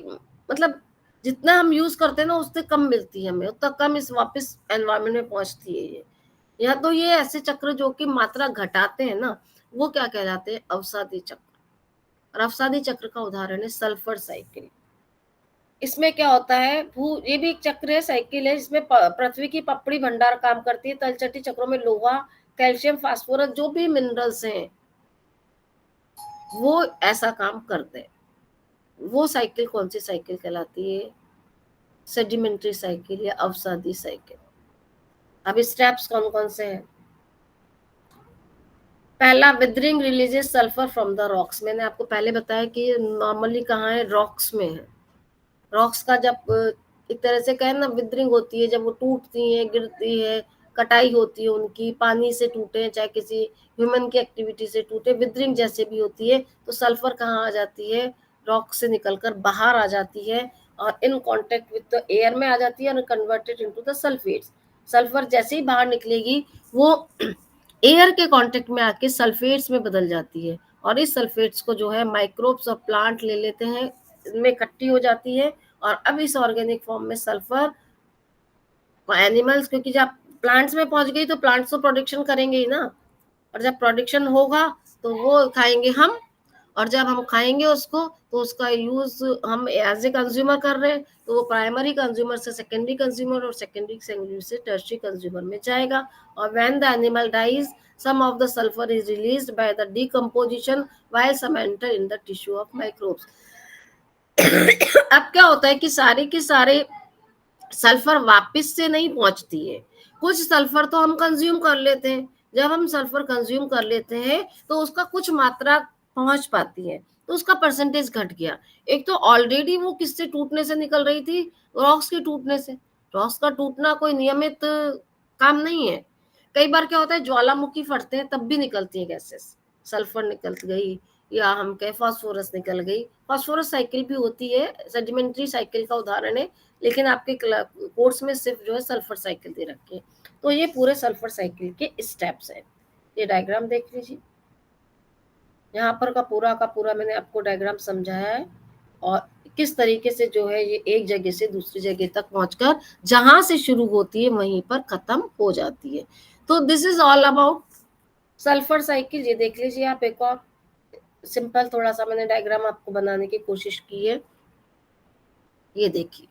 मतलब जितना हम यूज करते हैं ना उससे कम मिलती है हमें, उतना कम इस वापस एनवायरमेंट में पहुंचती है. ये या तो ये ऐसे चक्र जो कि मात्रा घटाते हैं ना, वो क्या कहलाते हैं? अवसादी चक्र. और अवसादी चक्र का उदाहरण है सल्फर साइकिल. इसमें क्या होता है? ये भी एक चक्र है, साइकिल है, जिसमें पृथ्वी की पपड़ी भंडार काम करती है. तलछटी चक्रों में लोहा, कैल्शियम, फास्फोरस, जो भी मिनरल्स हैं वो ऐसा काम करते हैं. वो साइकिल कौन सी साइकिल कहलाती है? सेडिमेंट्री साइकिल या अवसादी साइकिल. अब स्टेप्स कौन कौन से हैं? पहला, withering releases sulphur from the rocks. मैंने आपको पहले बताया कि नॉर्मली कहाँ है? रॉक्स में है. रॉक्स का जब एक तरह से कहें ना, विदरिंग होती है, जब वो टूटती है, गिरती है, कटाई होती है उनकी, पानी से टूटे, चाहे किसी ह्यूमन की एक्टिविटी से टूटे, विदरिंग जैसे भी होती है, तो सल्फर कहाँ आ जाती है? रॉक से निकलकर बाहर आ जाती है, और in contact with the air में आ जाती है, और converted into the sulphates. Sulphur जैसे ही बाहर निकलेगी वो एयर के कांटेक्ट में आके सल्फेट्स में बदल जाती है, और इस सल्फेट्स को जो है माइक्रोब्स और प्लांट ले लेते हैं, इनमें इकट्ठी हो जाती है. और अब इस ऑर्गेनिक फॉर्म में सल्फर एनिमल्स, क्योंकि जब प्लांट्स में पहुंच गई तो प्लांट्स तो प्रोडक्शन करेंगे ही ना, और जब प्रोडक्शन होगा तो वो खाएंगे हम, और जब हम खाएंगे उसको तो उसका यूज हम एज ए कंज्यूमर कर रहे हैं, तो वो प्राइमरी कंज्यूमर से सेकेंडरी कंज्यूमर और सेकेंडरी से टर्शियरी कंज्यूमर में जाएगा। और when the animal dies some of the sulfur is released by the decomposition while some enter in the tissue of microbes। अब क्या होता है कि सारे के सारे सल्फर वापस से नहीं पहुंचती है, कुछ सल्फर तो हम कंज्यूम कर लेते हैं। जब हम सल्फर कंज्यूम कर लेते हैं तो उसका कुछ मात्रा पहुंच पाती है, तो उसका परसेंटेज घट गया। एक तो ऑलरेडी वो किससे टूटने से निकल रही थी, रॉक्स के टूटने से। रॉक्स का टूटना कोई नियमित काम नहीं है। कई बार क्या होता है, ज्वालामुखी फटते हैं तब भी निकलती है गैसेस, सल्फर निकल गई या हम कहें फास्फोरस निकल गई। फास्फोरस साइकिल भी होती है, सेडिमेंट्री साइकिल का उदाहरण है, लेकिन आपके कोर्स में सिर्फ जो है सल्फर साइकिल दे रखी है। तो ये पूरे सल्फर साइकिल के स्टेप्स हैं। ये डायग्राम देख लीजिए, यहाँ पर का पूरा मैंने आपको डायग्राम समझाया है, और किस तरीके से जो है ये एक जगह से दूसरी जगह तक पहुंचकर जहां से शुरू होती है वहीं पर खत्म हो जाती है। तो this is all about sulphur cycle. ये देख लीजिए आप, एक और सिंपल थोड़ा सा मैंने डायग्राम आपको बनाने की कोशिश की है। ये देखिए,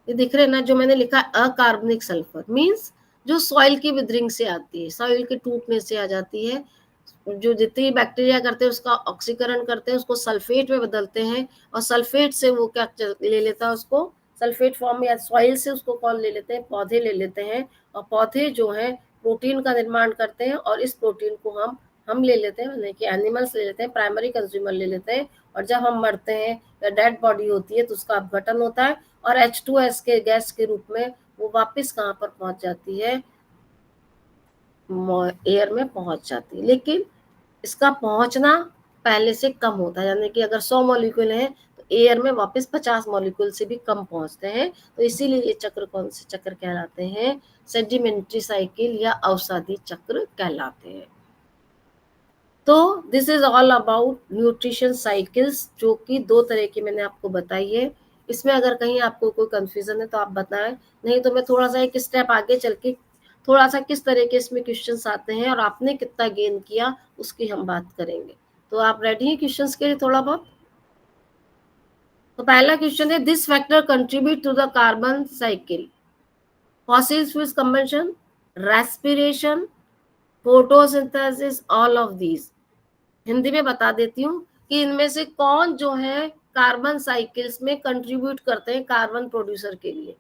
ये दिख रहे हैं ना, जो मैंने लिखा अकार्बनिक सल्फर मींस जो सॉइल की विदरिंग से आती है, सॉइल के टूटने से आ जाती है। जो जितनी बैक्टीरिया करते हैं उसका ऑक्सीकरण करते हैं, उसको सल्फेट में बदलते हैं, और सल्फेट से वो क्या ले लेता है, उसको सल्फेट फॉर्म या सॉइल से उसको कौन ले लेते हैं, पौधे ले लेते हैं। और पौधे जो है प्रोटीन का निर्माण करते हैं, और इस प्रोटीन को हम ले लेते हैं, यानी कि एनिमल्स ले लेते हैं, प्राइमरी कंज्यूमर ले लेते हैं। और जब हम मरते हैं या डेड बॉडी होती है तो उसका अपघटन होता है, और H2S के गैस के रूप में वो वापस कहाँ पर पहुंच जाती है, एयर में पहुंच जाती है। लेकिन इसका पहुंचना पहले से कम होता है, यानी कि अगर 100 मॉलिक्यूल है तो एयर में वापस 50 मॉलिक्यूल से भी कम पहुंचते हैं। तो इसीलिए ये चक्र कौन से चक्र कहलाते हैं, सेडिमेंट्री साइकिल या अवसादी चक्र कहलाते हैं। तो this is all about nutrition cycles, जो कि 2 तरह की मैंने आपको बताई है। इसमें अगर कहीं आपको कोई कंफ्यूजन है तो आप बताएं, नहीं तो मैं थोड़ा सा एक स्टेप आगे चल के थोड़ा सा किस तरह के इसमें क्वेश्चंस आते हैं और आपने कितना गेन किया उसकी हम बात करेंगे। तो आप रेडी हैं क्वेश्चंस के लिए थोड़ा बहुत? तो पहला क्वेश्चन है, this factor contribute to the carbon cycle, fossil fuels combustion, respiration, photosynthesis, all of these. Hindi में बता देती हूँ कि इनमें से कौन जो है कार्बन साइकिल्स में कंट्रीब्यूट करते हैं कार्बन प्रोड्यूसर के लिए।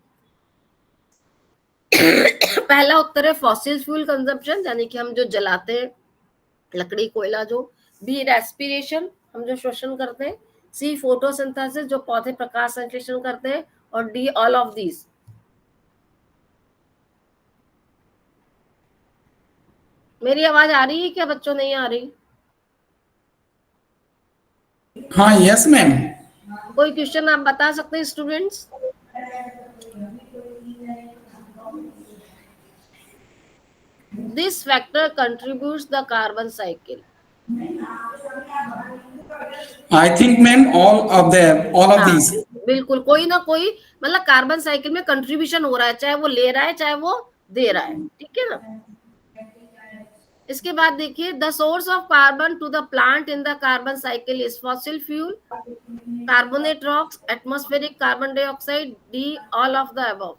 पहला उत्तर है फॉसिल फ्यूल कंजम्पशन, यानी कि हम जो जलाते हैं लकड़ी कोयला जो। बी रेस्पिरेशन, हम जो श्वसन करते हैं। सी फोटोसिंथेसिस, जो पौधे प्रकाश संश्लेषण करते हैं। और डी ऑल ऑफ दीज। मेरी आवाज आ रही है क्या बच्चों, नहीं आ रही?
हाँ, यस मैम।
कोई क्वेश्चन आप बता सकते हैं students? This factor contributes the carbon cycle.
I think ma'am all of these.
बिल्कुल, कोई ना कोई मतलब कार्बन साइकिल में कंट्रीब्यूशन हो रहा है, चाहे वो ले रहा है चाहे वो दे रहा है, ठीक है ना। इसके बाद देखिए, the source of carbon to the plant in the carbon cycle is fossil fuel, carbonate rocks, atmospheric carbon dioxide, D all of the above.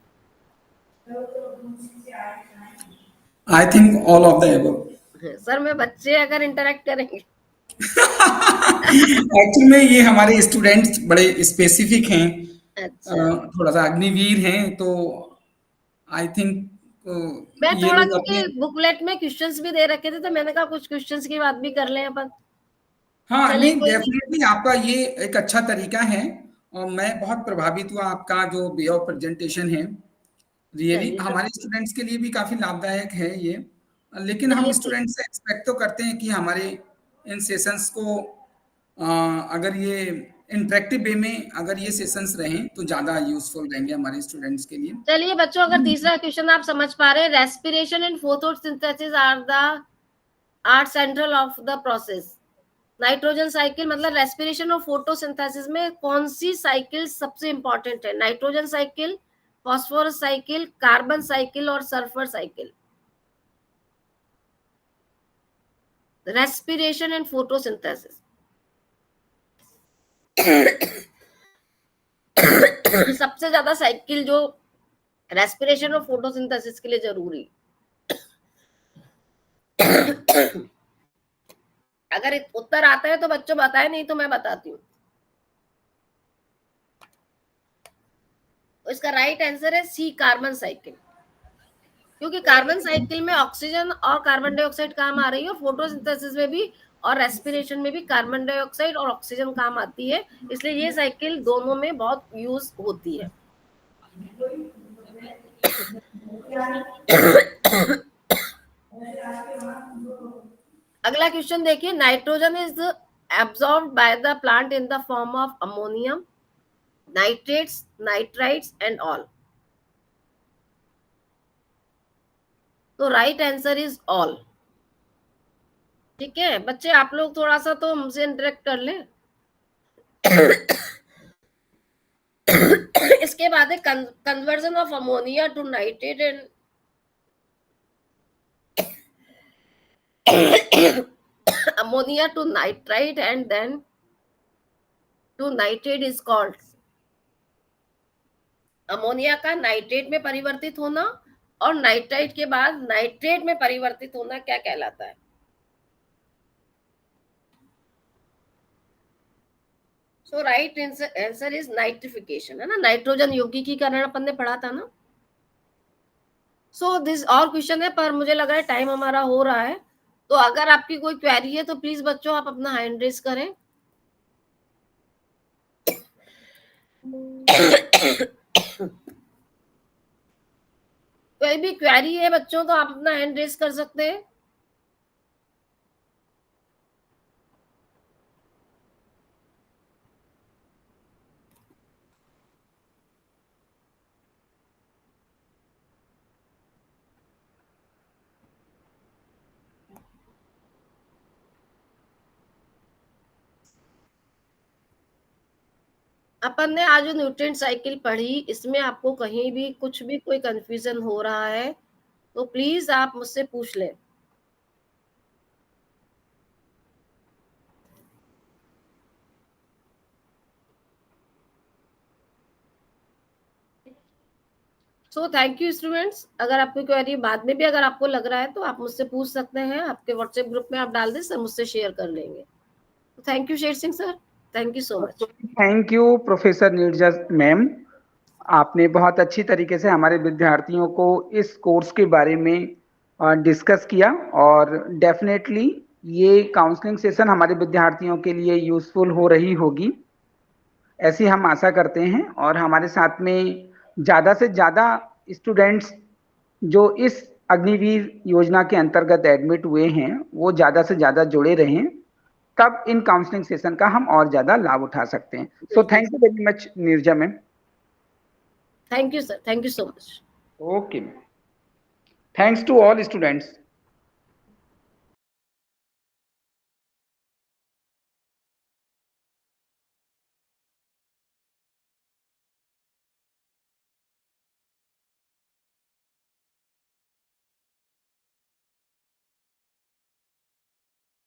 I think all of the above.
Sir में बच्चे अगर interact करेंगे।
Actually में ये हमारे students बड़े specific हैं,
अच्छा,
थोड़ा सा अग्निवीर हैं, तो आई थिंक
मैं
ये
थोड़ा
लोग अपने।
क्योंकि बुकलेट में क्वेश्चंस भी दे रखे थे तो मैंने कहा कुछ क्वेश्चंस की बात भी कर लें अपन।
हाँ,
चलिए
नहीं,
कोई नहीं।
डेफिनेटली आपका ये एक अच्छा तरीका है, और मैं बहुत प्रभावित हुआ आपका जो वे ऑफ प्रेजेंटेशन है। रियली
चलिए तो,
हमारे स्टूडेंट्स के लिए भी काफी लाभदायक है ये। लेकिन हम
चलिए ठीक।
स्टूडेंट्स से एक्सपेक्ट तो करते हैं कि हमारे इन सेशंस को अगर ये इंटरेक्टिव वे में अगर ये सेशंस रहें तो ज्यादा यूजफुल रहेंगे हमारे स्टूडेंट्स के लिए।
चलिए बच्चों, अगर तीसरा क्वेश्चन आप समझ पा रहे हैं, respiration and photosynthesis are central of the process. Nitrogen cycle मतलब रेस्पिरेशन और फोटोसिंथेसिस में कौन सी साइकिल सबसे इंपॉर्टेंट है? Nitrogen cycle, phosphorus cycle, carbon cycle और sulphur cycle. Respiration and photosynthesis. सबसे ज्यादा साइकिल जो रेस्पिरेशन और फोटोसिंथेसिस के लिए जरूरी। अगर उत्तर आता है तो बच्चों बताए, नहीं तो मैं बताती हूँ। इसका राइट आंसर है सी, कार्बन साइकिल। क्योंकि कार्बन साइकिल में ऑक्सीजन और कार्बन डाइऑक्साइड काम आ रही है, और फोटोसिंथेसिस में भी और रेस्पिरेशन में भी कार्बन डाइऑक्साइड और ऑक्सीजन काम आती है, इसलिए ये साइकिल दोनों में बहुत यूज होती है। अगला क्वेश्चन देखिए, nitrogen is absorbed by the plant in the form of ammonium, nitrates, nitrites and all. तो राइट आंसर इज ऑल। ठीक है बच्चे, आप लोग थोड़ा सा तो हमसे इंटरेक्ट कर लें। इसके बाद है conversion of ammonia to nitrate and ammonia to nitrite and then to nitrate is called। Ammonia का नाइट्रेट में परिवर्तित होना और नाइट्राइट के बाद नाइट्रेट में परिवर्तित होना क्या कहलाता है? सो राइट आंसर इज नाइट्रिफिकेशन, है ना, नाइट्रोजन यौगिकीकरण अपन ने पढ़ा था ना। सो दिस और क्वेश्चन है, पर मुझे लग रहा है टाइम हमारा हो रहा है, तो अगर आपकी कोई क्वेरी है तो प्लीज बच्चों आप अपना हैंड रेज करें। कोई भी क्वेरी है बच्चों तो आप अपना हैंड रेज कर सकते हैं। अपन ने आज जो न्यूट्रिएंट साइकिल पढ़ी, इसमें आपको कहीं भी कुछ भी कोई कंफ्यूजन हो रहा है तो प्लीज आप मुझसे पूछ लें। So thank you students. अगर आपकी क्वेरी बाद में भी अगर आपको लग रहा है तो आप मुझसे पूछ सकते हैं, आपके व्हाट्सएप ग्रुप में आप डाल दें, सर मुझसे शेयर कर लेंगे। Thank you Sher Singh sir, thank you so much.
Thank you professor Neerja ma'am, आपने बहुत अच्छी तरीके से हमारे विद्यार्थियों को इस कोर्स के बारे में डिस्कस किया, और डेफिनेटली ये काउंसलिंग सेशन हमारे विद्यार्थियों के लिए यूजफुल हो रही होगी, ऐसी हम आशा करते हैं। और हमारे साथ में ज़्यादा से ज़्यादा स्टूडेंट्स जो इस अग्निवीर योजना के अंतर्गत एडमिट हुए हैं वो ज़्यादा से ज़्यादा जुड़े रहें, तब इन काउंसलिंग सेशन का हम और ज़्यादा लाभ उठा सकते हैं। So thank you very much Neerja ma'am.
Thank you sir, thank you so much.
Okay. Thanks to all students.